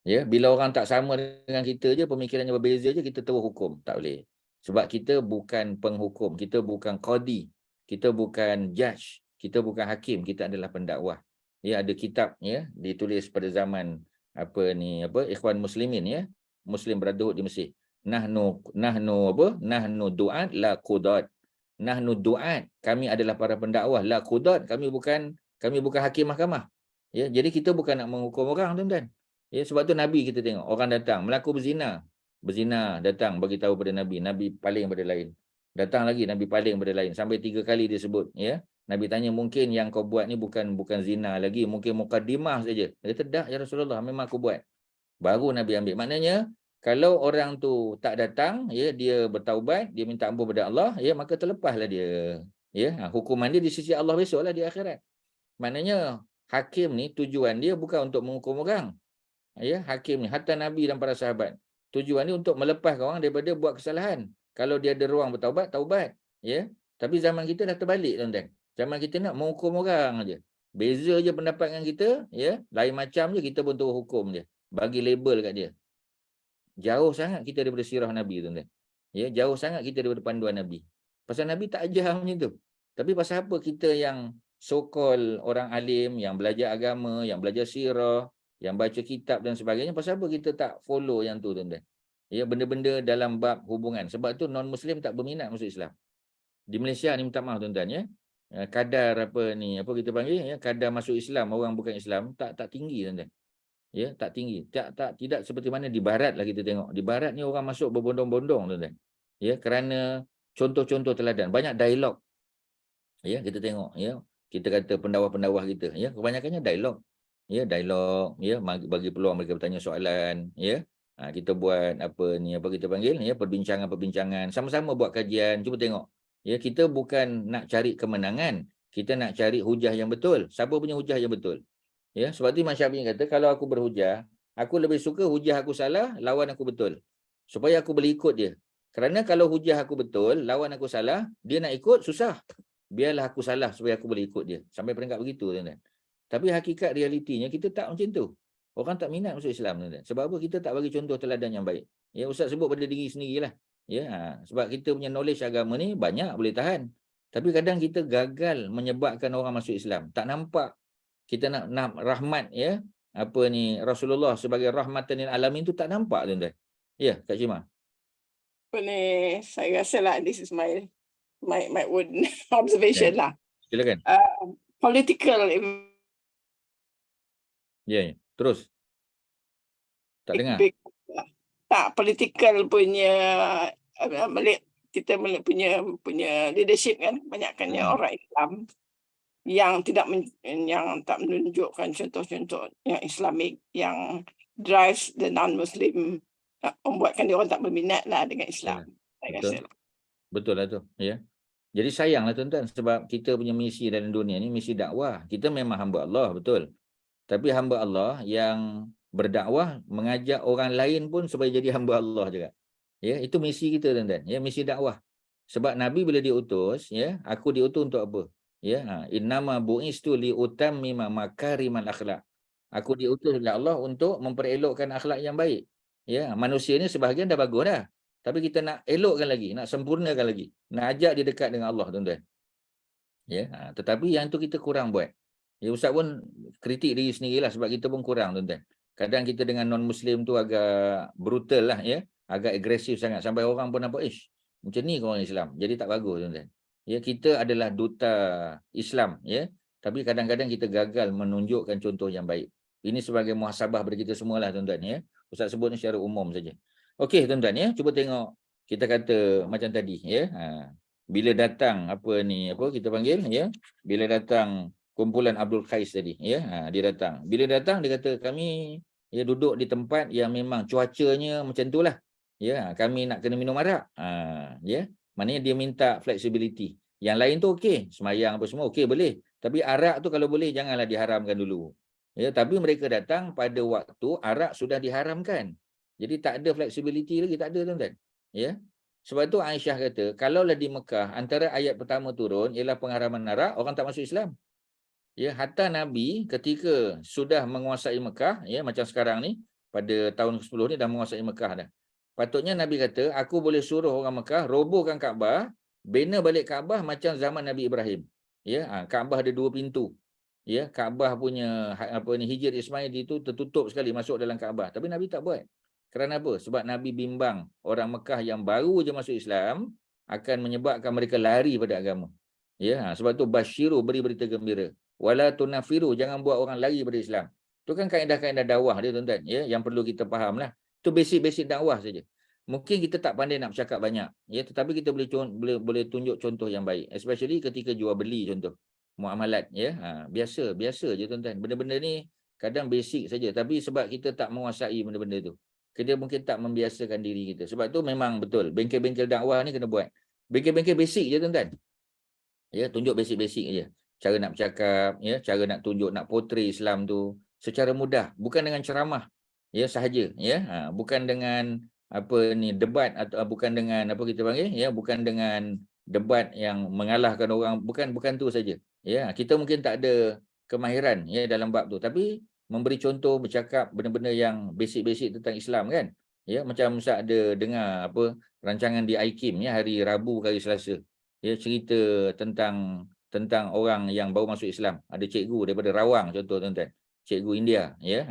Ya, bila orang tak sama dengan kita je, pemikirannya berbeza je, kita terus hukum. Tak boleh. Sebab kita bukan penghukum, kita bukan qadi, kita bukan judge, kita bukan hakim, kita adalah pendakwah. Ya, ada kitab ya ditulis pada zaman Ikhwan Muslimin ya, Muslim Brotherhood di Mesir. Nahnu du'at la qudat. Nahnu du'at, kami adalah para pendakwah, la qudat, kami bukan hakim mahkamah. Ya, jadi kita bukan nak menghukum orang tuan-tuan. Ya, sebab tu Nabi kita tengok orang datang melaku berzina datang bagi tahu pada Nabi, Nabi paling pada lain. Datang lagi Nabi paling pada lain, sampai 3 kali dia sebut ya. Nabi tanya, mungkin yang kau buat ni bukan zina lagi, mungkin mukaddimah saja. Dia kata, dah ya Rasulullah, memang aku buat. Baru Nabi ambil. Maknanya kalau orang tu tak datang ya, dia bertaubat, dia minta ampun pada Allah ya, maka terlepaslah dia. Ya, hukuman dia di sisi Allah besoklah di akhirat. Maknanya hakim ni tujuan dia bukan untuk menghukum orang. Ya, hakim ni, hatta Nabi dan para sahabat, tujuan ni untuk melepaskan orang daripada buat kesalahan. Kalau dia ada ruang bertaubat, taubat. Ya, tapi zaman kita dah terbalik tuan-tuan. Zaman kita nak menghukum orang aja. Beza je pendapat dengan kita, ya, lain macam je kita pun terus hukum je. Bagi label kat dia. Jauh sangat kita daripada sirah Nabi tuan-tuan. Ya, jauh sangat kita daripada panduan Nabi. Pasal Nabi tak ajar macam tu. Tapi pasal apa kita yang so-called orang alim, yang belajar agama, yang belajar sirah, yang baca kitab dan sebagainya, pasal apa kita tak follow yang tu tuan-tuan? Ya, benda-benda dalam bab hubungan. Sebab tu non-Muslim tak berminat masuk Islam. Di Malaysia ni, minta maaf tuan-tuan ya, kadar kita panggil ya, kadar masuk Islam orang bukan Islam tak tinggi tuan-tuan. Ya, tak tinggi. Tidak seperti mana di barat lah kita tengok. Di barat ni orang masuk berbondong-bondong tuan-tuan. Ya, kerana contoh-contoh teladan, banyak dialog. Ya, kita tengok ya, kita kata pendakwah-pendakwah kita ya, kebanyakannya dialog. Ya, dialog ya, bagi peluang mereka bertanya soalan ya. Kita buat kita panggil ya, perbincangan-perbincangan, sama-sama buat kajian. Cuba tengok. Ya, kita bukan nak cari kemenangan, kita nak cari hujah yang betul. Siapa punya hujah yang betul? Ya, sebab tu Imam Syafi'i kata, kalau aku berhujah, aku lebih suka hujah aku salah, lawan aku betul. Supaya aku boleh ikut dia. Kerana kalau hujah aku betul, lawan aku salah, dia nak ikut susah. Biarlah aku salah supaya aku boleh ikut dia. Sampai peringkat begitu tuan-tuan. Tapi hakikat realitinya kita tak macam tu. Orang tak minat masuk Islam tuan-tuan. Sebab apa? Kita tak bagi contoh teladan yang baik. Ya, Ustaz sebut pada diri sendirilah. Ya, sebab kita punya knowledge agama ni banyak boleh tahan. Tapi kadang kita gagal menyebabkan orang masuk Islam. Tak nampak kita nak rahmat ya. Rasulullah sebagai rahmatan lil alamin tu tak nampak tuan-tuan. Ya, Kak Syima. Saya rasa lah this is my own observation lah. Silakan. Political Ya. Terus. Tak dengar. Tak, political punya kita punya leadership kan, banyakkannya orang Islam yang tak menunjukkan contoh-contoh yang Islamik, yang drives the non-Muslim, membuatkan dia orang tak berminat lah dengan Islam. Betul lah tu. Ya. Jadi sayanglah tuan-tuan, sebab kita punya misi dalam dunia ni misi dakwah. Kita memang hamba Allah, betul. Tapi hamba Allah yang berdakwah mengajak orang lain pun supaya jadi hamba Allah juga. Ya, itu misi kita tuan-tuan. Ya, misi dakwah. Sebab Nabi bila diutus, ya, aku diutus untuk apa? Ya, innama bu'istu li utammima makarimal akhlak. Aku diutus oleh Allah untuk memperelokkan akhlak yang baik. Ya, manusia ni sebahagian dah bagus dah. Tapi kita nak elokkan lagi, nak sempurnakan lagi. Nak ajak dia dekat dengan Allah tuan-tuan. Ya, tetapi yang tu kita kurang buat. Ya, Ustaz pun kritik diri sendirilah sebab kita pun kurang tuan-tuan. Kadang kita dengan non-Muslim tu agak brutal lah ya, agak agresif sangat sampai orang pun nampak macam ni orang Islam. Jadi tak bagus tuan-tuan. Ya, kita adalah duta Islam ya, tapi kadang-kadang kita gagal menunjukkan contoh yang baik. Ini sebagai muhasabah bagi kita semualah tuan-tuan ya. Ustaz sebut ni secara umum saja. Okey tuan-tuan ya, cuba tengok kita kata macam tadi ya. Bila datang kita panggil ya, bila datang kumpulan Abdul Qais tadi, ya. Dia datang. Bila datang dia kata kami duduk di tempat yang memang cuacanya macam itulah. Ya, kami nak kena minum arak. Ya. Maknanya dia minta flexibility. Yang lain tu okey, semayang apa semua okey boleh. Tapi arak tu kalau boleh janganlah diharamkan dulu. Ya, tapi mereka datang pada waktu arak sudah diharamkan. Jadi tak ada flexibility lagi, tak ada tuan-tuan. Ya. Sebab tu Aisyah kata, kalaulah di Mekah antara ayat pertama turun ialah pengharaman arak, orang tak masuk Islam. Ya, hatta Nabi ketika sudah menguasai Mekah, ya macam sekarang ni pada tahun ke-10 ni dah menguasai Mekah dah. Patutnya Nabi kata, aku boleh suruh orang Mekah robohkan Kaabah, bina balik Kaabah macam zaman Nabi Ibrahim. Ya, Kaabah ada 2 pintu. Ya, Kaabah punya Hijr Ismail itu tertutup sekali masuk dalam Kaabah. Tapi Nabi tak buat. Kerana apa? Sebab Nabi bimbang orang Mekah yang baru je masuk Islam akan menyebabkan mereka lari pada agama. Ya, sebab tu basyiru, beri berita gembira. Wala tunafiru, jangan buat orang lari pada Islam. Itu kan kaedah-kaedah dakwah dia tuan-tuan, ya, yang perlu kita faham lah. Itu basic-basic dakwah saja. Mungkin kita tak pandai nak bercakap banyak, ya, tetapi kita boleh tunjuk contoh yang baik, especially ketika jual beli contoh muamalat, ya. Biasa je tuan-tuan. Benda-benda ni kadang basic saja, tapi sebab kita tak menguasai benda-benda tu, kita mungkin tak membiasakan diri kita. Sebab tu memang betul, bengkel-bengkel dakwah ni kena buat. Bengkel-bengkel basic je tuan-tuan. Ya, tunjuk basic-basic je. Cara nak bercakap, ya, cara nak tunjuk, nak portray Islam tu secara mudah, bukan dengan ceramah, ya, sahaja, ya. Bukan dengan debat, atau bukan dengan kita panggil, ya, bukan dengan debat yang mengalahkan orang, bukan tu saja. Ya, kita mungkin tak ada kemahiran, ya, dalam bab tu, tapi memberi contoh, bercakap benda-benda yang basic-basic tentang Islam kan. Ya, macam Ustaz ada dengar rancangan di IKIM, ya, hari Rabu ke hari Selasa. Ya, cerita tentang orang yang baru masuk Islam. Ada cikgu daripada Rawang contoh tuan-tuan. Cikgu India, ya.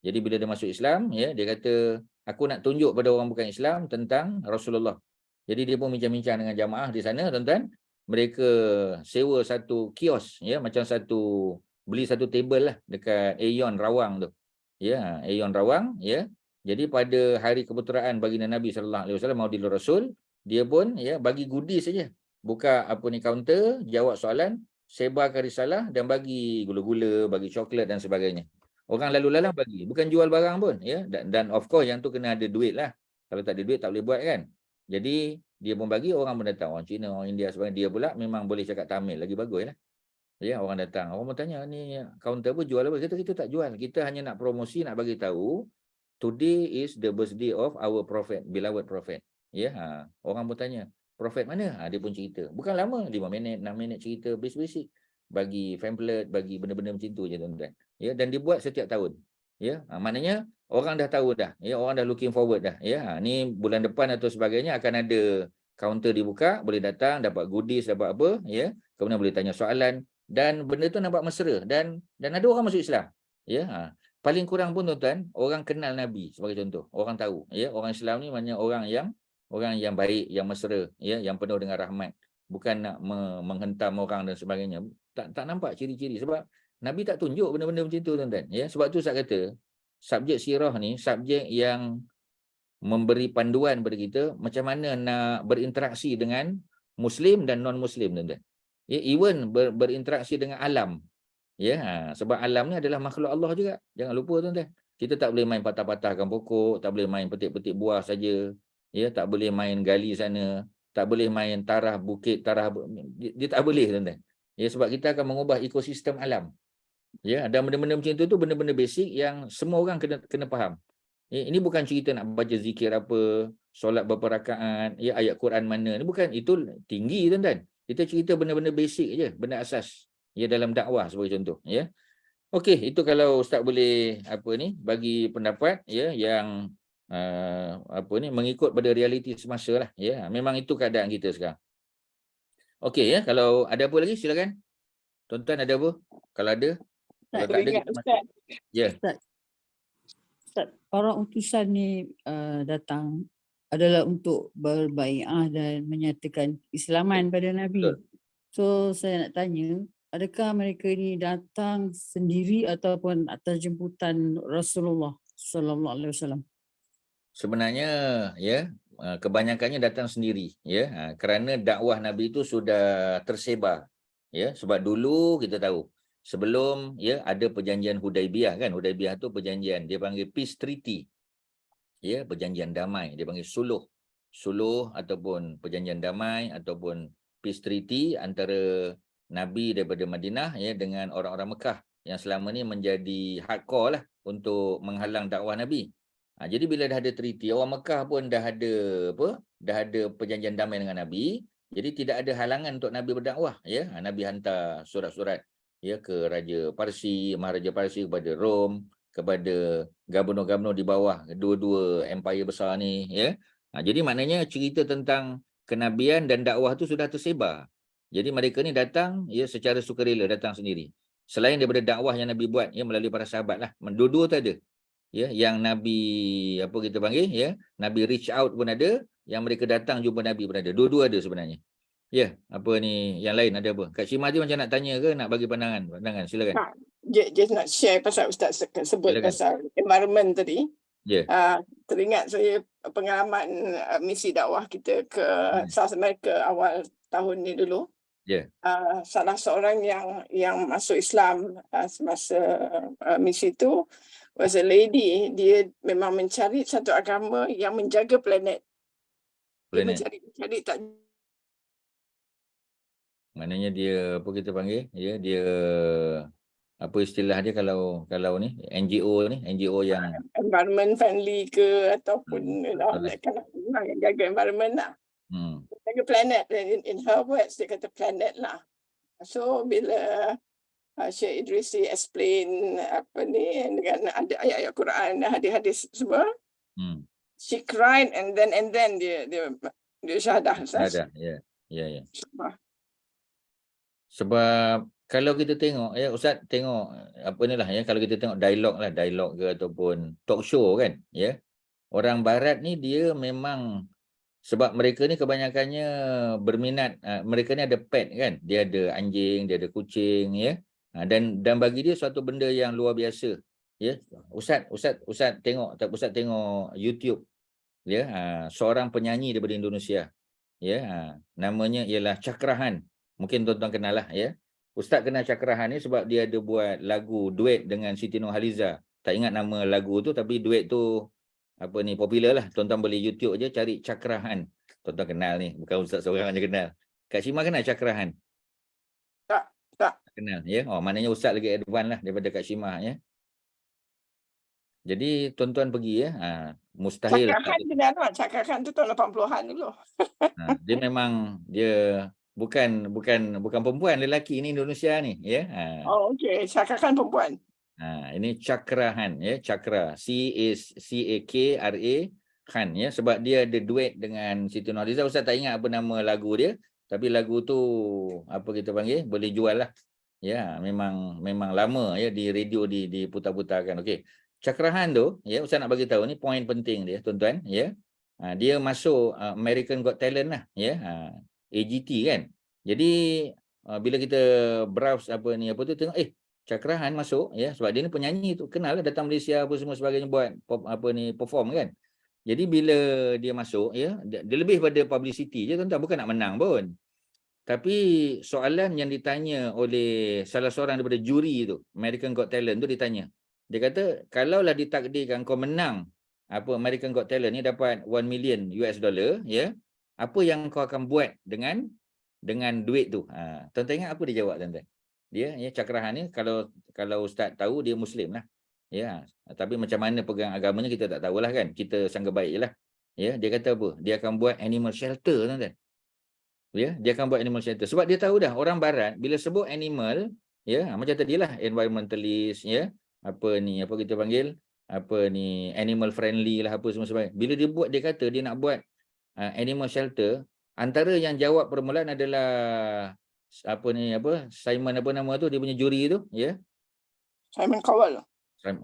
Jadi bila dia masuk Islam, ya, dia kata aku nak tunjuk pada orang bukan Islam tentang Rasulullah. Jadi dia pun bincang-bincang dengan jamaah di sana tuan-tuan. Mereka sewa satu kios, ya, macam beli satu table lah dekat Aeon Rawang tu. Ya, Aeon Rawang, ya. Jadi pada hari keputeraan baginda Nabi SAW Maulidul Rasul, dia pun, ya, bagi goodies saja. Buka kaunter, jawab soalan, sebarkan risalah dan bagi gula-gula, bagi coklat dan sebagainya. Orang lalu lalang bagi, bukan jual barang pun, ya. Dan of course yang tu kena ada duit lah. Kalau tak ada duit tak boleh buat kan. Jadi dia pun bagi, orang pun datang, orang Cina, orang India sebagainya. Dia pula memang boleh cakap Tamil, lagi bagus lah. Ya, orang datang, orang pun tanya, ni kaunter apa, jual apa? Kita tak jual. Kita hanya nak promosi, nak bagi tahu today is the birthday of our prophet, beloved prophet. Ya, orang pun tanya, Prophet mana? Dia pun cerita. Bukan lama, 5 minit, 6 minit cerita basic-basic. Bagi pamphlet, bagi benda-benda macam tu je tuan-tuan. Ya, dan dibuat setiap tahun. Ya, maknanya orang dah tahu dah. Ya, orang dah looking forward dah. Ya, ni bulan depan atau sebagainya akan ada kaunter dibuka, boleh datang, dapat goodies, dapat apa, ya. Kemudian boleh tanya soalan dan benda tu nampak mesra dan ada orang masuk Islam. Ya, paling kurang pun tuan-tuan, orang kenal Nabi sebagai contoh. Orang tahu, ya, orang Islam ni maknanya orang yang baik, yang mesra, ya, yang penuh dengan rahmat, bukan nak menghentam orang dan sebagainya. Tak nampak ciri-ciri sebab Nabi tak tunjuk benda-benda macam tu tuan-tuan, ya. Sebab tu saya kata subjek sirah ni subjek yang memberi panduan kepada kita macam mana nak berinteraksi dengan muslim dan non muslim tuan-tuan. Ya, even berinteraksi dengan alam. Ya, sebab alam ni adalah makhluk Allah juga. Jangan lupa tuan-tuan. Kita tak boleh main patah-patahkan pokok, tak boleh main petik-petik buah saja. Ya, tak boleh main gali sana, tak boleh main tarah bukit, dia tak boleh tuan-tuan. Ya, sebab kita akan mengubah ekosistem alam. Ya, dan benda-benda macam tu benda-benda basic yang semua orang kena faham. Ya, ini bukan cerita nak baca zikir apa, solat berapa rakaat, ya, ayat Quran mana. Ini bukan, itu tinggi tuan-tuan. Kita cerita benda-benda basic je, benda asas. Ya, dalam dakwah sebagai contoh, ya. Okey, itu kalau Ustaz boleh bagi pendapat, ya, yang mengikut pada realiti semasa lah, ya. Memang itu keadaan kita sekarang. Okey, ya, kalau ada apa lagi silakan. Tuan-tuan ada apa? Kalau ada, kalau tak ada kita masuk. Ya. Ustaz, para utusan ni datang adalah untuk berbai'ah dan menyatakan keislaman pada Nabi. Betul. So saya nak tanya, adakah mereka ni datang sendiri ataupun atas jemputan Rasulullah sallallahu alaihi wasallam? Sebenarnya, ya, kebanyakannya datang sendiri, ya, kerana dakwah Nabi itu sudah tersebar, ya. Sebab dulu kita tahu sebelum ada perjanjian Hudaibiyah kan. Hudaibiyah tu perjanjian, dia panggil peace treaty. Perjanjian damai, dia panggil suluh ataupun perjanjian damai ataupun peace treaty antara Nabi daripada Madinah dengan orang-orang Mekah yang selama ni menjadi hardcore lah untuk menghalang dakwah Nabi. Jadi bila dah ada treaty, orang Mekah pun dah ada perjanjian damai dengan Nabi. Jadi tidak ada halangan untuk Nabi berdakwah. Nabi hantar surat-surat ke Raja Parsi, Maharaja Parsi, kepada Rom, kepada gubernur-gubernur di bawah dua-dua empire besar ni. Jadi maknanya cerita tentang kenabian dan dakwah tu sudah tersebar. Jadi mereka ni datang secara sukarela, datang sendiri. Selain daripada dakwah yang Nabi buat melalui para sahabat lah. Dua-dua tu ada. Yang Nabi kita panggil Nabi reach out pun ada, yang mereka datang jumpa Nabi pun ada. Dua-dua ada sebenarnya. Yang lain ada apa? Kak Syimah tu macam nak tanya ke nak bagi pandangan? Pandangan silakan. Just nak share pasal Ustaz sebut Silakan. pasal environment tadi. Ya. Teringat saya pengalaman misi dakwah kita ke South America awal tahun ni dulu. Ya. Salah seorang yang masuk Islam semasa misi itu was a lady. Dia memang mencari satu agama yang menjaga planet. Dia mencari tak. Maknanya dia kita panggil dia apa istilah dia kalau ni NGO yang environment friendly ke ataupun betul. that kind of thing lah, yang jaga environment lah. Jaga planet. In her words, dia kata planet lah. So bila Syekh Idrisi explain dengan ada ayat-ayat Quran, hadis-hadis semua, she cried and then dia syahadah. ada. Ya. Sebab kalau kita tengok Ustaz tengok kalau kita tengok dialog ke ataupun talk show kan orang barat ni dia memang sebab mereka ni kebanyakannya berminat mereka ni ada pet kan, dia ada anjing, dia ada kucing dan bagi dia suatu benda yang luar biasa Ustaz tengok YouTube seorang penyanyi daripada Indonesia namanya ialah Cakrahan. Mungkin tuan-tuan kenal lah Ustaz kenal Cakrahan ni sebab dia ada buat lagu duet dengan Siti Nurhaliza. Tak ingat nama lagu tu tapi duet tu popular lah. Tuan-tuan boleh YouTube je cari Cakrahan. Tuan-tuan kenal ni, bukan Ustaz seorang je kenal. Kak Syimah kenal Cakrahan? Tak. Kenal maknanya Ustaz lagi advance lah daripada Kak Syimah Jadi tuan-tuan pergi mustahil. Cakrahan tu tahun 80-an dulu. Dia memang dia bukan perempuan, lelaki ni Indonesia ni Oh okey, Cakrahan perempuan. Ini Cakrahan Cakra C-A-K-R-A Han sebab dia ada duet dengan Siti Nurhaliza. Ustaz tak ingat apa nama lagu dia tapi lagu tu kita panggil boleh jual lah memang lama di radio diputar-putarkan. Okey, Cakrahan tu Ustaz nak bagi tahu ni poin penting dia tuan-tuan dia masuk American Got Talent lah AGT kan. Jadi bila kita browse tengok Cakrahan masuk sebab dia ni penyanyi tu, kenal lah, datang Malaysia apa semua sebagainya buat perform kan. Jadi bila dia masuk dia lebih pada publicity je tuan-tuan, bukan nak menang pun. Tapi soalan yang ditanya oleh salah seorang daripada juri tu American Got Talent tu, ditanya, dia kata kalaulah ditakdirkan kau menang American Got Talent ni dapat $1 million apa yang kau akan buat dengan duit tu? Tuan-tuan ingat apa dia jawab tuan-tuan? Dia Cakrahan ni kalau Ustaz tahu dia Muslim lah. Tapi macam mana pegang agamanya kita tak tahulah kan. Kita sangka baik je lah. Dia kata apa? Dia akan buat animal shelter tuan-tuan. Dia akan buat animal shelter. Sebab dia tahu dah orang barat bila sebut animal macam tadilah environmentalist apa kita panggil animal friendly lah apa semua sebagainya. Bila dia buat, dia kata dia nak buat animal shelter, antara yang jawab permulaan adalah Simon apa nama tu, dia punya juri tu Simon Cowell.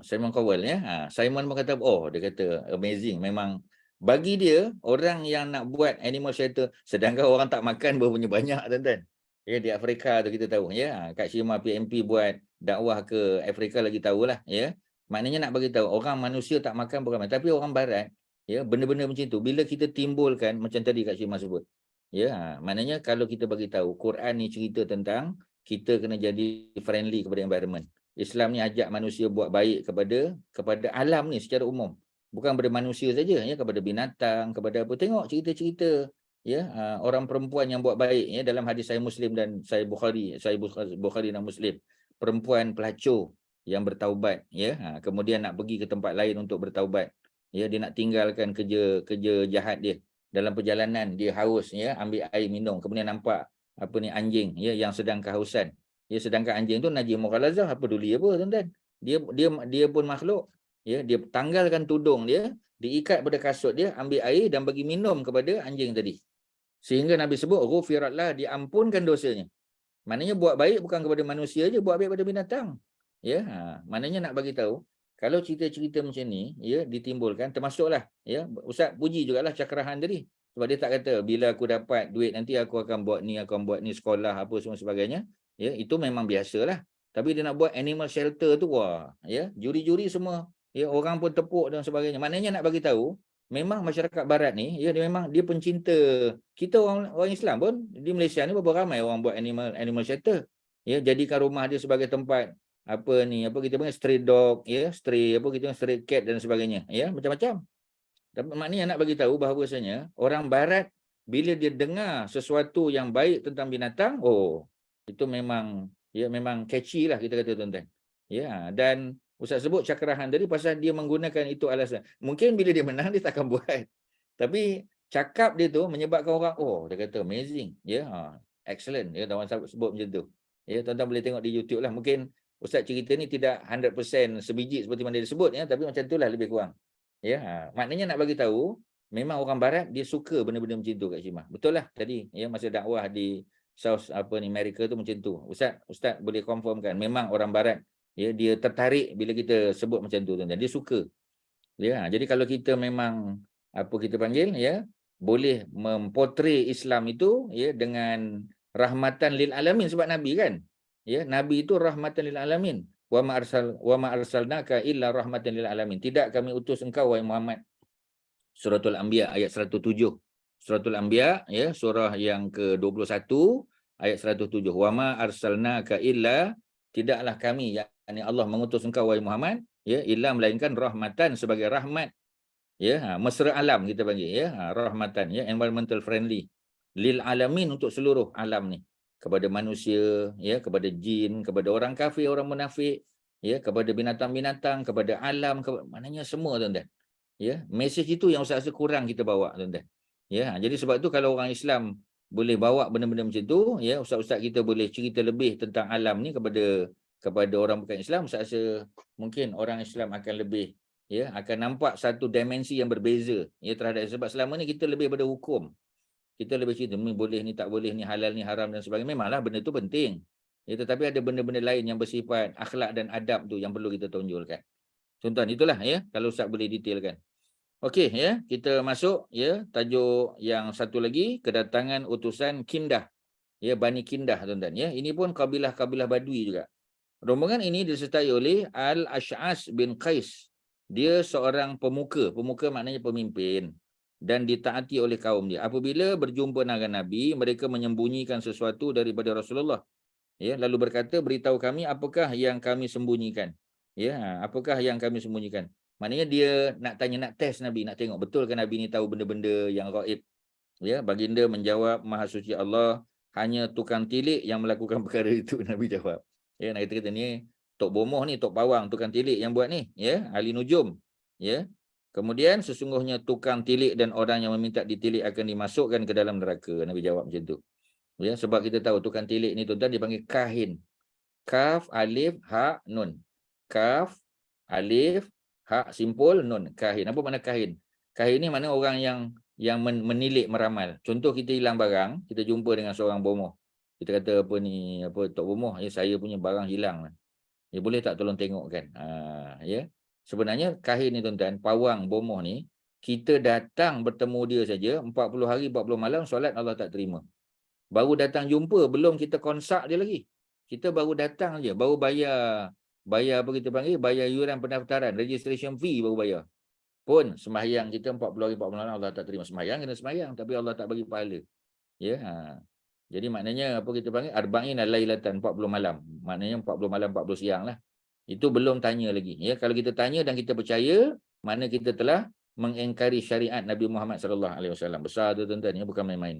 Simon Cowell Simon pun kata dia kata amazing, memang bagi dia orang yang nak buat animal shelter sedangkan orang tak makan punya banyak tuan-tuan di Afrika tu kita tahu Kak Syimah PMP buat dakwah ke Afrika lagi tahulah maknanya nak bagi tahu orang manusia tak makan bukan makan, tapi orang barat benda-benda macam tu bila kita timbulkan macam tadi Kak Syimah sebut maknanya kalau kita bagi tahu Quran ni cerita tentang kita kena jadi friendly kepada environment. Islam ni ajak manusia buat baik kepada alam ni secara umum. Bukan kepada manusia saja, ya, kepada binatang, kepada apa. Tengok cerita-cerita, ya, orang perempuan yang buat baik, ya, dalam hadis Sahih Muslim dan Sahih Bukhari dan Muslim. Perempuan pelacur yang bertaubat, ya, kemudian nak pergi ke tempat lain untuk bertaubat. Ya, dia nak tinggalkan kerja jahat dia. Dalam perjalanan dia haus, ya, ambil air minum, kemudian nampak anjing, ya, yang sedang kehausan. Ya, sedangkan anjing tu najis mughalazah, apa peduli apa, tuan-tuan. Dia pun makhluk. Ya, dia tanggalkan tudung dia, diikat pada kasut dia, ambil air dan bagi minum kepada anjing tadi. Sehingga Nabi sebut ghufiratlah, diampunkan dosanya. Maknanya buat baik bukan kepada manusia je, buat baik pada binatang. Ya, maknanya nak bagi tahu, kalau cerita-cerita macam ni, ya, ditimbulkan, termasuklah, ya, Ustaz puji jugalah Cakrahan tadi. Sebab dia tak kata bila aku dapat duit nanti aku akan buat ni sekolah apa semua sebagainya. Ya, itu memang biasalah. Tapi dia nak buat animal shelter tu, wah, ya, juri-juri semua, ya, orang pun tepuk dan sebagainya. Maknanya nak bagi tahu, memang masyarakat barat ni, ya, dia pencinta. Kita orang Islam pun di Malaysia ni berapa ramai orang buat animal shelter. Ya, jadikan rumah dia sebagai tempat kita panggil stray dog, ya, stray cat dan sebagainya, ya, macam-macam. Tapi maknanya nak bagi tahu bahawasanya orang barat bila dia dengar sesuatu yang baik tentang binatang, oh, itu memang catchy lah, kita kata, tuan-tuan. Ya, dan Ustaz sebut Cakrahan tadi pasal dia menggunakan itu alasan. Mungkin bila dia menang dia takkan buat. Tapi cakap dia tu menyebabkan orang, oh, dia kata amazing, ya, excellent, ya, tuan sebut macam tu. Ya, tuan-tuan boleh tengok di YouTube lah. Mungkin Ustaz cerita ni tidak 100% sebiji seperti mana dia sebut, ya, tapi macam itulah lebih kurang. Ya, maknanya nak bagi tahu memang orang barat dia suka benda-benda macam tu, Kak Syimah. Betul lah tadi, ya, masa dakwah di South America tu macam tu. Ustaz boleh confirmkan memang orang barat, ya, dia tertarik bila kita sebut macam tu, tuan-tuan. Dia suka. Ya, jadi kalau kita memang ya, boleh memportray Islam itu, ya, dengan rahmatan lil alamin, sebab Nabi kan. Ya, Nabi itu rahmatan lil alamin. Wa ma arsalnaka illa rahmatan lil alamin. Tidak kami utus engkau wahai Muhammad. Suratul Anbiya ayat 107. Suratul Anbiya, ya, surah yang ke-21 ayat 107. Wa ma arsalnaka illa, tidaklah kami, yakni Allah mengutus engkau wahai Muhammad, ya, illa melainkan rahmatan, sebagai rahmat. Ya, mesra alam kita panggil, ya, rahmatan, ya, environmental friendly. Lil alamin, untuk seluruh alam ni. Kepada manusia, ya, kepada jin, kepada orang kafir, orang munafik, ya, kepada binatang-binatang, kepada alam, maknanya semua, tuan-tuan. Ya, mesej itu yang Ustaz rasa kurang kita bawa, tuan-tuan. Ya, jadi sebab tu kalau orang Islam boleh bawa benda-benda macam tu, ya, ustaz-ustaz kita boleh cerita lebih tentang alam ni kepada orang bukan Islam, Ustaz rasa mungkin orang Islam akan lebih, ya, akan nampak satu dimensi yang berbeza, ya, terhadap, sebab selama ni kita lebih pada hukum. Kita lebih cerita ni boleh, ni tak boleh, ni halal, ni haram dan sebagainya. Memanglah benda tu penting. Ya, tetapi ada benda-benda lain yang bersifat akhlak dan adab tu yang perlu kita tonjolkan. Tuan-tuan, itulah, ya, kalau Ustaz boleh detailkan. Okey, ya, kita masuk, ya, tajuk yang satu lagi, kedatangan utusan Kindah. Ya, Bani Kindah, tuan-tuan, ya. Ini pun kabilah-kabilah Badui juga. Rombongan ini disertai oleh Al-Ash'as bin Qais. Dia seorang pemuka maknanya pemimpin, dan ditaati oleh kaum dia. Apabila berjumpa dengan Nabi, mereka menyembunyikan sesuatu daripada Rasulullah. Ya, lalu berkata, beritahu kami apakah yang kami sembunyikan. Ya, apakah yang kami sembunyikan. Maknanya dia nak tanya, nak test Nabi, nak tengok betul ke Nabi ni tahu benda-benda yang gaib. Ya, baginda menjawab, Maha Suci Allah, hanya tukang tilik yang melakukan perkara itu, Nabi jawab. Ya, nak kata ni Tok Bomoh ni, Tok Pawang, tukang tilik yang buat ni, ya, ahli nujum. Ya. Kemudian sesungguhnya tukang tilik dan orang yang meminta ditilik akan dimasukkan ke dalam neraka. Nabi jawab macam tu. Ya, sebab kita tahu tukang tilik ni, tuan-tuan, dipanggil kahin. Kaf, alif, ha, nun. Kaf, alif, ha, simpul, nun. Kahin. Apa makna kahin? Kahin ni makna orang yang menilik, meramal. Contoh, kita hilang barang, kita jumpa dengan seorang bomoh. Kita kata Tok Bomoh, ya, saya punya barang hilang. Ya, boleh tak tolong tengok kan? Ya. Sebenarnya kahin ni, tuan-tuan, pawang bomoh ni, kita datang bertemu dia saja 40 hari 40 malam solat Allah tak terima. Baru datang jumpa, belum kita konsak dia lagi. Kita baru datang je, baru bayar apa kita panggil, bayar yuran pendaftaran, registration fee baru bayar. Pun sembahyang kita 40 hari 40 malam Allah tak terima. Sembahyang kena sembahyang, tapi Allah tak bagi pahala. Ya. Jadi maknanya apa kita panggil arba'in lailatan, 40 malam. Maknanya 40 malam 40 siang lah. Itu belum tanya lagi. Ya, kalau kita tanya dan kita percaya, mana kita telah mengingkari syariat Nabi Muhammad sallallahu alaihi wasallam. Besar tu tuan-tuan, ya, bukan main-main.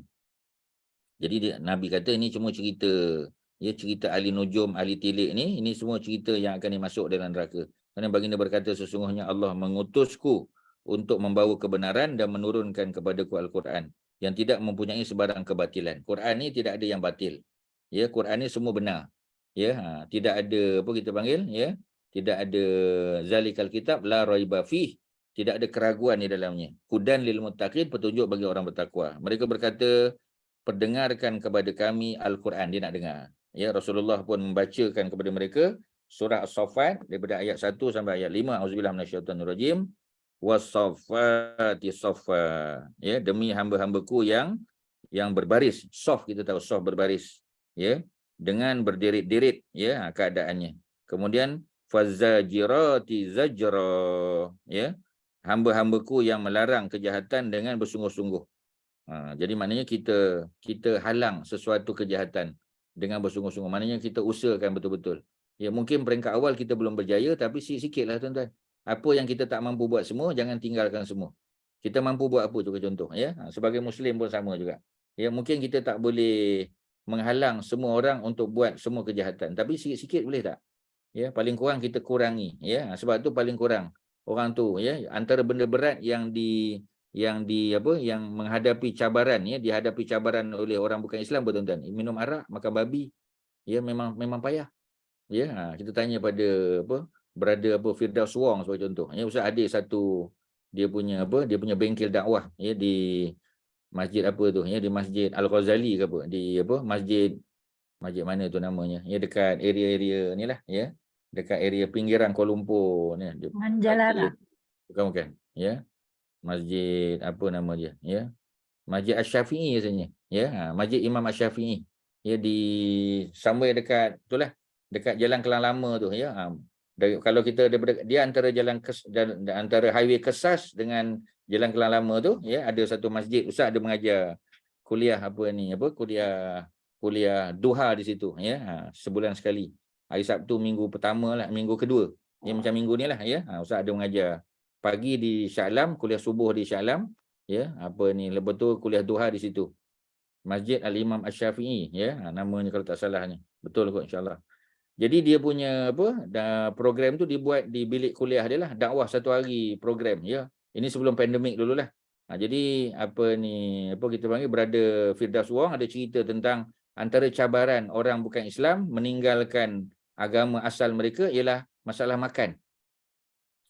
Jadi Nabi kata ini cuma cerita. Ya, cerita ahli nujum, ahli tilik ni, ini semua cerita yang akan dimasuk dalam neraka. Kerana baginda berkata sesungguhnya Allah mengutusku untuk membawa kebenaran dan menurunkan kepadaku Al-Quran yang tidak mempunyai sebarang kebatilan. Quran ni tidak ada yang batil. Ya, Quran ni semua benar. Ya, tidak ada apa kita panggil, ya. Tidak ada zalikal kitab la raiba fih. Tidak ada keraguan di dalamnya. Hudan lil muttaqin, petunjuk bagi orang bertakwa. Mereka berkata, perdengarkan kepada kami Al-Quran. Dia nak dengar. Ya, Rasulullah pun membacakan kepada mereka surah As-Saffat daripada ayat 1 sampai ayat 5. Auzubillahi minasyaitonirrajim. Was-saffati saffa. Ya, demi hamba-hambaku yang berbaris. Saf, kita tahu saf berbaris. Ya, dengan berderet-deret, ya, keadaannya. Kemudian fazajirati zajra. Ya, hamba-hambaku yang melarang kejahatan dengan bersungguh-sungguh. Jadi maknanya kita halang sesuatu kejahatan dengan bersungguh-sungguh. Maknanya kita usahakan betul-betul. Ya, mungkin peringkat awal kita belum berjaya, tapi sikit-sikit lah tuan-tuan. Apa yang kita tak mampu buat semua, jangan tinggalkan semua. Kita mampu buat apa juga contoh. Ya, sebagai Muslim pun sama juga. Ya, mungkin kita tak boleh menghalang semua orang untuk buat semua kejahatan, tapi sikit-sikit boleh tak? Ya, paling kurang kita kurangi. Ya, sebab tu paling kurang orang tu, ya, antara benda berat yang menghadapi cabaran, ya, dihadapi cabaran oleh orang bukan Islam, tuan-tuan. Minum arak, makan babi, ya, memang payah. Ya, kita tanya pada brother Firdaus Wong sebagai contoh. Ya, Ustaz ada satu dia punya bengkel dakwah, ya, di masjid ya, di Masjid Al-Ghazali ke apa, di masjid mana tu namanya, ya, dekat area inilah, ya, dekat area pinggiran Kuala Lumpur ni. Manjalara. Bukan, ya. Masjid apa nama dia, ya. Masjid Asy-Syafi'i rasanya, ya. Masjid Imam Asy-Syafi'i. Ya, di somewhere dekat itulah, dekat Jalan Kelang Lama tu, ya. Kalau kita dia antara antara highway Kesas dengan Jalan Kelang Lama tu, ya, ada satu masjid. Ustaz ada mengajar kuliah kuliah duha di situ, ya. Sebulan sekali. Hari Sabtu minggu pertama lah, minggu kedua. Ya, macam minggu ni lah, ya. Ustaz ada mengajar pagi di Shah Alam, kuliah subuh di Shah Alam, ya. Lepas tu kuliah duha di situ. Masjid Al-Imam Asy-Syafi'i, ya. Namanya kalau tak salahnya. Betul kot, insya-Allah. Jadi dia punya program tu dibuat di bilik kuliah dia lah, dakwah satu hari program, ya. Ini sebelum pandemik dululah. Jadi kita panggil Brother Firdaus Wong ada cerita tentang antara cabaran orang bukan Islam meninggalkan agama asal mereka ialah masalah makan.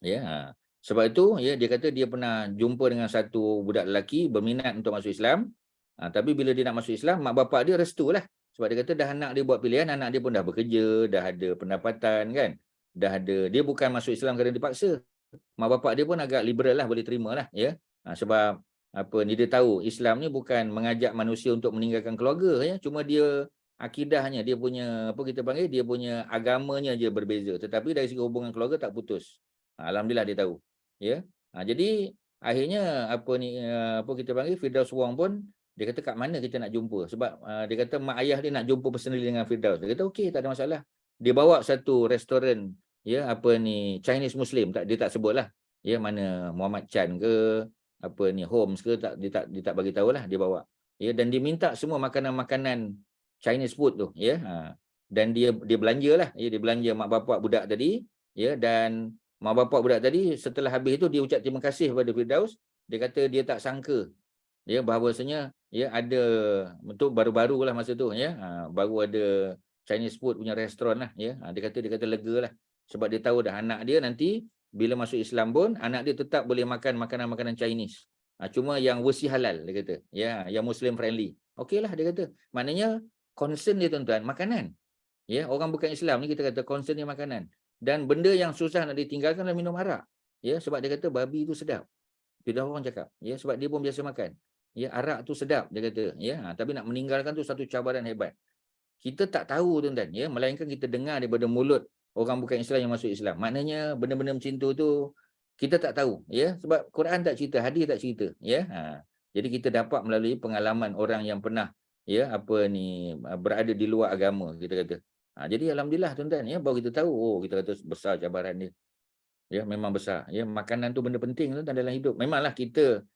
Ya. Sebab itu, ya, dia kata dia pernah jumpa dengan satu budak lelaki berminat untuk masuk Islam. Tapi bila dia nak masuk Islam, mak bapak dia restulah. Sebab dia kata dah anak dia buat pilihan, anak dia pun dah bekerja, dah ada pendapatan kan. Dia bukan masuk Islam kerana dipaksa. Mak bapak dia pun agak liberal lah, boleh terima lah, ya. Sebab dia tahu Islam ni bukan mengajak manusia untuk meninggalkan keluarga, ya. Cuma dia akidahnya, dia punya dia punya agamanya je berbeza, tetapi dari segi hubungan keluarga tak putus. Alhamdulillah dia tahu, ya. Jadi akhirnya Firdaus Wong pun dia kata kat mana kita nak jumpa, sebab dia kata mak ayah dia nak jumpa personally dengan Firdaus. Dia kata okey, tak ada masalah. Dia bawa satu restoran, ya, Chinese Muslim, dia tak sebutlah, ya, mana Muhammad Chan ke Holmes ke, dia tak bagi tahulah, dia bawa, ya, dan dia minta semua makanan-makanan Chinese food tu, ya. Dan dia belanjalah, ya, dia belanja mak bapak budak tadi, ya, dan mak bapak budak tadi setelah habis itu dia ucap terima kasih kepada Firdaus. Dia kata dia tak sangka, ya, bahawasanya, ya, ada untuk baru-baru lah masa tu, ya, baru ada Chinese food punya restoran lah, ya. Dia kata lega lah, sebab dia tahu dah anak dia nanti bila masuk Islam pun anak dia tetap boleh makan makanan-makanan Chinese. Cuma yang versi halal, dia kata, ya, yang Muslim friendly. Okeylah, dia kata. Maknanya concern dia tuan-tuan makanan. Ya, orang bukan Islam ni kita kata concern dia makanan. Dan benda yang susah nak ditinggalkan adalah minum arak. Ya, sebab dia kata babi tu sedap. Tidak orang cakap, ya, sebab dia pun biasa makan. Ya, arak tu sedap, dia kata, ya. Tapi nak meninggalkan tu satu cabaran hebat. Kita tak tahu tuan-tuan, ya, melainkan kita dengar daripada mulut orang bukan Islam yang masuk Islam. Maknanya benda-benda macam tu kita tak tahu, ya, sebab Quran tak cerita, hadis tak cerita, ya. Jadi kita dapat melalui pengalaman orang yang pernah, ya apa ni berada di luar agama, kita kata. Jadi alhamdulillah tuan-tuan, ya, baru kita tahu, oh kita kata besar cabaran dia. Ya, memang besar. Ya, makanan tu benda penting tuan-tuan dalam hidup. Memanglah kita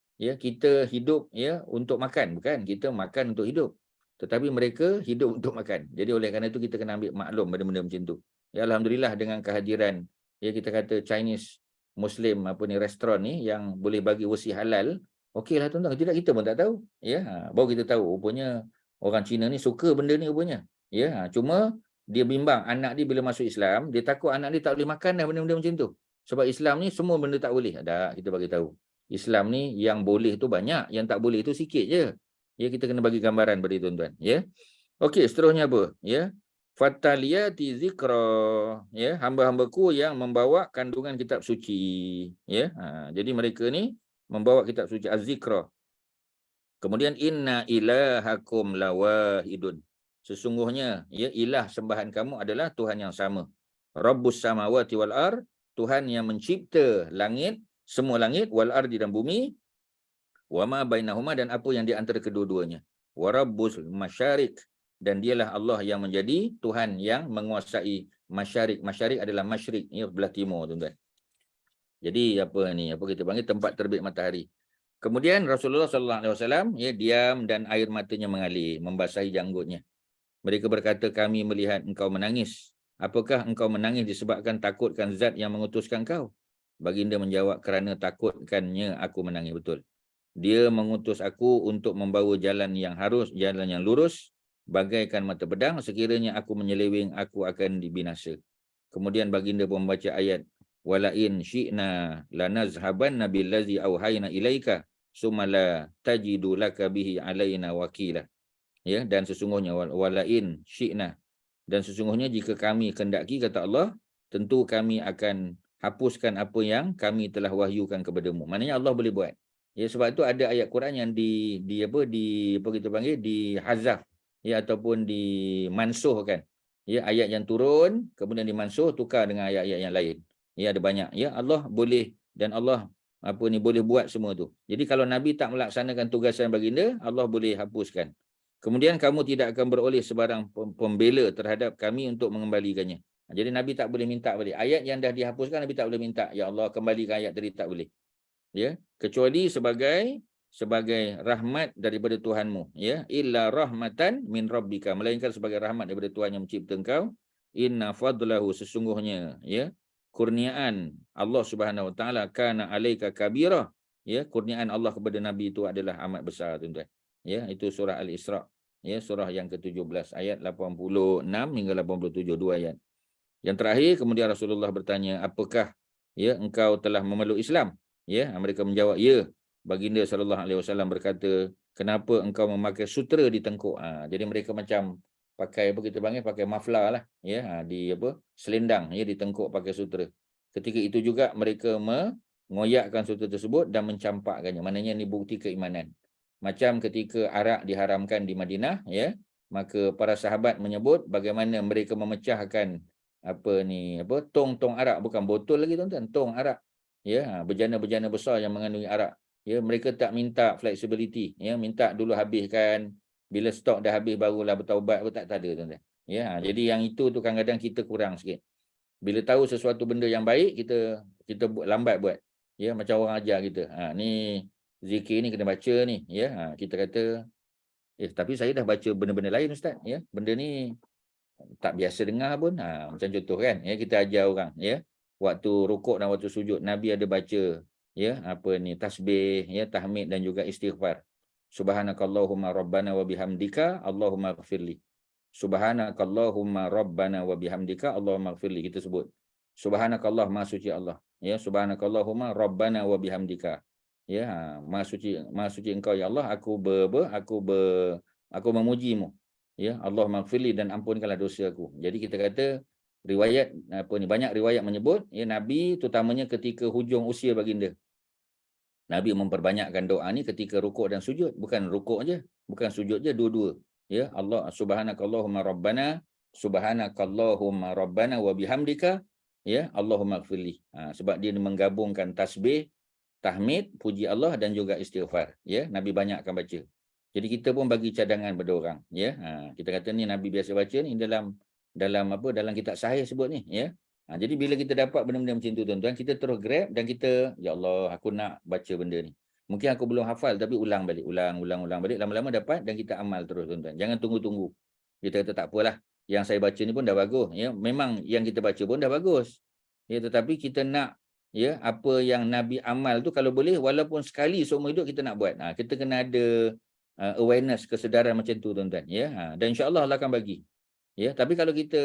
hidup ya untuk makan, bukan? Kita makan untuk hidup. Tetapi mereka hidup untuk makan. Jadi oleh kerana itu kita kena ambil maklum benda-benda macam tu. Ya, alhamdulillah dengan kehadiran ya kita kata Chinese Muslim restoran ni yang boleh bagi wasi halal. Okeylah tuan-tuan, tidak kita pun tak tahu. Ya, baru kita tahu rupanya orang Cina ni suka benda ni rupanya. Ya, cuma dia bimbang anak dia bila masuk Islam, dia takut anak dia tak boleh makan dah benda-benda macam tu. Sebab Islam ni semua benda tak boleh. Ada kita bagi tahu. Islam ni yang boleh tu banyak, yang tak boleh tu sikit je. Ya, kita kena bagi gambaran pada tuan-tuan, ya. Okey, seterusnya apa? Ya. Fataliyati zikra, ya, hamba-hambaku yang membawa kandungan kitab suci, ya. Jadi mereka ni membawa kitab suci az-zikra. Kemudian inna ilahakum lawahidun. Sesungguhnya ya ilah sembahan kamu adalah Tuhan yang sama. Rabbus samawati wal ard, Tuhan yang mencipta langit, semua langit, wal ardi dan bumi, wa ma bainahuma dan apa yang di antara kedua-duanya. Wa rabbus masyariq, dan dialah Allah yang menjadi Tuhan yang menguasai masyariq. Masyariq adalah masyriq, ya, belah timur tuan-tuan. Jadi apa kita panggil tempat terbit matahari. Kemudian Rasulullah SAW ya diam dan air matanya mengalir, membasahi janggutnya. Mereka berkata, kami melihat engkau menangis. Apakah engkau menangis disebabkan takutkan zat yang mengutuskan kau? Baginda menjawab, kerana takutkannya aku menangis. Betul. Dia mengutus aku untuk membawa jalan yang lurus, bagaikan mata pedang. Sekiranya aku menyeleweng, aku akan dibinasa. Kemudian baginda pun membaca ayat, walain syi'na lanazhabanna billazi auhayna ilaika summa la tajidu laka bihi alaina wakila. Ya, dan sesungguhnya walain syi'na, dan sesungguhnya jika kami kendaki, kata Allah, tentu kami akan hapuskan apa yang kami telah wahyukan kepadamu. Maknanya Allah boleh buat. Ya, sebab itu ada ayat Quran yang dihazaf, ya, ataupun dimansuhkan. Ya, ayat yang turun kemudian dimansuh, tukar dengan ayat-ayat yang lain. Ya, ada banyak. Ya, Allah boleh, dan Allah boleh buat semua tu. Jadi kalau Nabi tak melaksanakan tugasan baginda, Allah boleh hapuskan. Kemudian kamu tidak akan beroleh sebarang pembela terhadap kami untuk mengembalikannya. Jadi Nabi tak boleh minta balik. Ayat yang dah dihapuskan Nabi tak boleh minta, ya Allah kembalikan ayat tadi, tak boleh. Ya, kecuali sebagai rahmat daripada Tuhanmu, ya, illa rahmatan min rabbika, melainkan sebagai rahmat daripada Tuhan yang mencipta engkau. Inna fadlahu, sesungguhnya ya kurniaan Allah Subhanahu wa taala, kana alaika kabira, ya, kurniaan Allah kepada Nabi itu adalah amat besar tuan-tuan. Ya, itu surah Al-Isra, ya, surah yang ke-17 ayat 86 hingga 87, 2 ayat. Yang terakhir kemudian Rasulullah bertanya, apakah ya engkau telah memeluk Islam? Ya, mereka menjawab, ya. Baginda SAW berkata, kenapa engkau memakai sutera di tengkuk? Jadi mereka macam pakai pakai maflar lah, ya, selendang, ya, di tengkuk pakai sutera. Ketika itu juga mereka mengoyakkan sutera tersebut dan mencampakkannya. Maknanya ini bukti keimanan. Macam ketika arak diharamkan di Madinah, ya, maka para sahabat menyebut bagaimana mereka memecahkan tong arak, bukan botol lagi tuan-tuan, tong arak, ya, bejana-bejana besar yang mengandungi arak. Ya, mereka tak minta flexibility, ya, minta dulu habiskan, bila stok dah habis barulah bertaubat, tak ada tuan-tuan. Ya, jadi yang itu tu kadang-kadang kita kurang sikit. Bila tahu sesuatu benda yang baik, kita lambat buat. Ya, macam orang ajar kita, ni zikir ni kena baca ni, ya, kita kata tapi saya dah baca benda-benda lain ustaz, ya, benda ni tak biasa dengar pun. Macam contoh kan, ya, kita ajar orang, ya, waktu rukuk dan waktu sujud Nabi ada baca, ya, tasbih, ya, tahmid dan juga istighfar. Subhanakallahumma rabbana wa bihamdika Allahumma ighfirli. Subhanakallahumma rabbana wa bihamdika Allahumma ighfirli, kita sebut. Subhanakallah, maha suci Allah, ya, subhanakallahumma rabbana wa bihamdika. Ya, maha suci engkau ya Allah, aku memujimu. Ya, Allah maghfirli, dan ampunkanlah dosa aku. Jadi kita kata riwayat banyak riwayat menyebut, ya, Nabi terutamanya ketika hujung usia baginda, Nabi memperbanyakkan doa ni ketika rukuk dan sujud, bukan rukuk je, bukan sujud je, dua-dua. Ya, Allah subhanakallahumma rabbana wa bihamdika, ya, Allahumma ighfirli. Sebab dia menggabungkan tasbih, tahmid, puji Allah dan juga istighfar. Ya, Nabi banyakkan baca. Jadi kita pun bagi cadangan pada orang, ya. Kita kata ni Nabi biasa baca ni dalam kitab sahih sebut ni, ya. Jadi bila kita dapat benda-benda macam tu tuan-tuan, kita terus grab dan kita, ya Allah, aku nak baca benda ni. Mungkin aku belum hafal tapi ulang balik, ulang balik, lama-lama dapat dan kita amal terus tuan-tuan. Jangan tunggu-tunggu. Kita kata tak apalah, yang saya baca ni pun dah bagus, ya. Memang yang kita baca pun dah bagus. Ya, tetapi kita nak, ya, apa yang Nabi amal tu kalau boleh walaupun sekali seumur hidup kita nak buat. Kita kena ada awareness, kesedaran macam tu tuan-tuan, ya. Dan insya-Allah Allah akan bagi. Ya, tapi kalau kita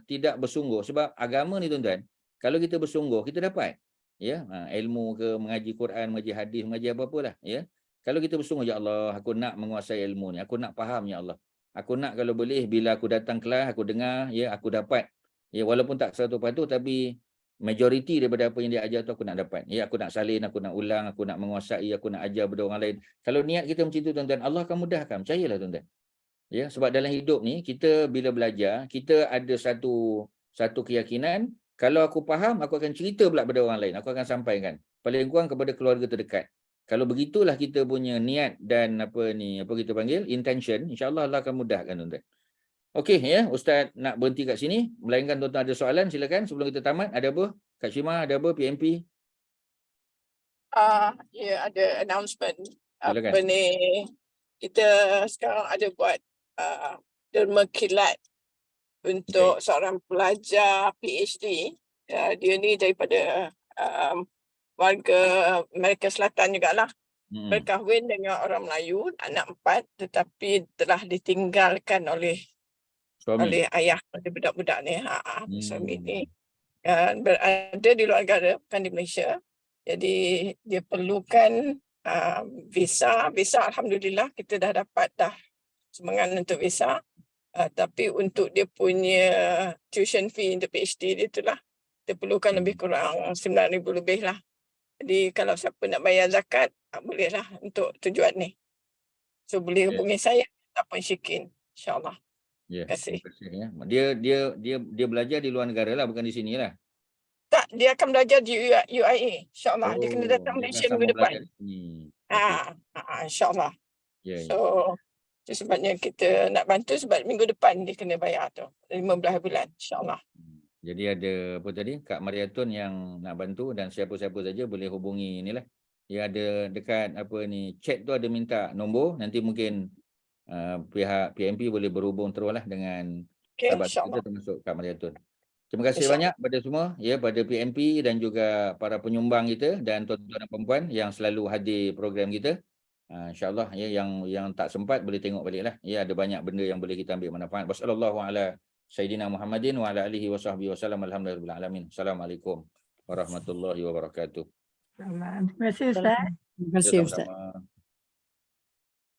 tidak bersungguh, sebab agama ni tuan-tuan, kalau kita bersungguh kita dapat. Ya, ilmu ke, mengaji Quran, mengaji hadis, mengaji apa-apalah, ya. Kalau kita bersungguh, ya Allah, aku nak menguasai ilmu ni, aku nak faham, ya Allah. Aku nak kalau boleh bila aku datang kelas, aku dengar, ya, aku dapat. Ya, walaupun tak 100% tapi majoriti daripada apa yang dia ajar tu aku nak dapat. Ya, aku nak salin, aku nak ulang, aku nak menguasai, aku nak ajar pada orang lain. Kalau niat kita macam tu tuan-tuan, Allah akan mudahkan, percayalah tuan-tuan. Ya, sebab dalam hidup ni kita bila belajar, kita ada satu keyakinan, kalau aku faham, aku akan cerita pula pada orang lain, aku akan sampaikan. Paling kurang kepada keluarga terdekat. Kalau begitulah kita punya niat dan apa kita panggil intention, insya-Allah Allah akan mudahkan tuan-tuan. Okey, ya, Ustaz nak berhenti kat sini. Melainkan tuan-tuan ada soalan, silakan sebelum kita tamat. Ada apa? Kak Syima, ada apa? PMP? Ya, ada announcement. Silakan. Apa ni, kita sekarang ada buat derma kilat untuk seorang pelajar PhD. Dia ni daripada warga Amerika Selatan jugalah. Berkahwin dengan orang Melayu, anak 4, tetapi telah ditinggalkan oleh ayah pada budak-budak ni, suami ni. Dan berada di luar negara, bukan di Malaysia. Jadi dia perlukan visa. Alhamdulillah kita dah dapat sumbangan untuk visa. Tapi untuk dia punya tuition fee untuk PhD dia itulah, dia perlukan lebih kurang 9,000 lebih lah. Jadi kalau siapa nak bayar zakat, bolehlah untuk tujuan ni. So boleh hubungi saya ataupun Syikin, insya-Allah. Ya, Terima kasih. ya. Dia belajar di luar negara lah, bukan di sini lah. Tak, dia akan belajar di UIA, insya-Allah. Dia kena datang Malaysia minggu depan. Insya-Allah. Ya, ya. So itu sebabnya kita nak bantu, sebab minggu depan dia kena bayar tu 15 bulan, insya-Allah. Jadi ada apa tadi, Kak Mariatun yang nak bantu dan siapa-siapa saja boleh hubungi inilah. Dia ada dekat chat tu ada minta nombor, nanti mungkin pihak PMP boleh berhubung teruslah dengan sahabat kita termasuk Kak Mariatun. Terima kasih banyak pada semua, ya, pada PMP dan juga para penyumbang kita dan tuan-tuan dan puan-puan yang selalu hadir program kita. InsyaAllah, ya, yang tak sempat boleh tengok baliklah. Ya, ada banyak benda yang boleh kita ambil manfaat. Wassallallahu ala Sayyidina Muhammadin wa ala alihi wa sahbihi wasallam. Alhamdulillah alamin. Assalamualaikum warahmatullahi wabarakatuh. Terima kasih Ustaz. Terima kasih Ustaz. Sama-sama.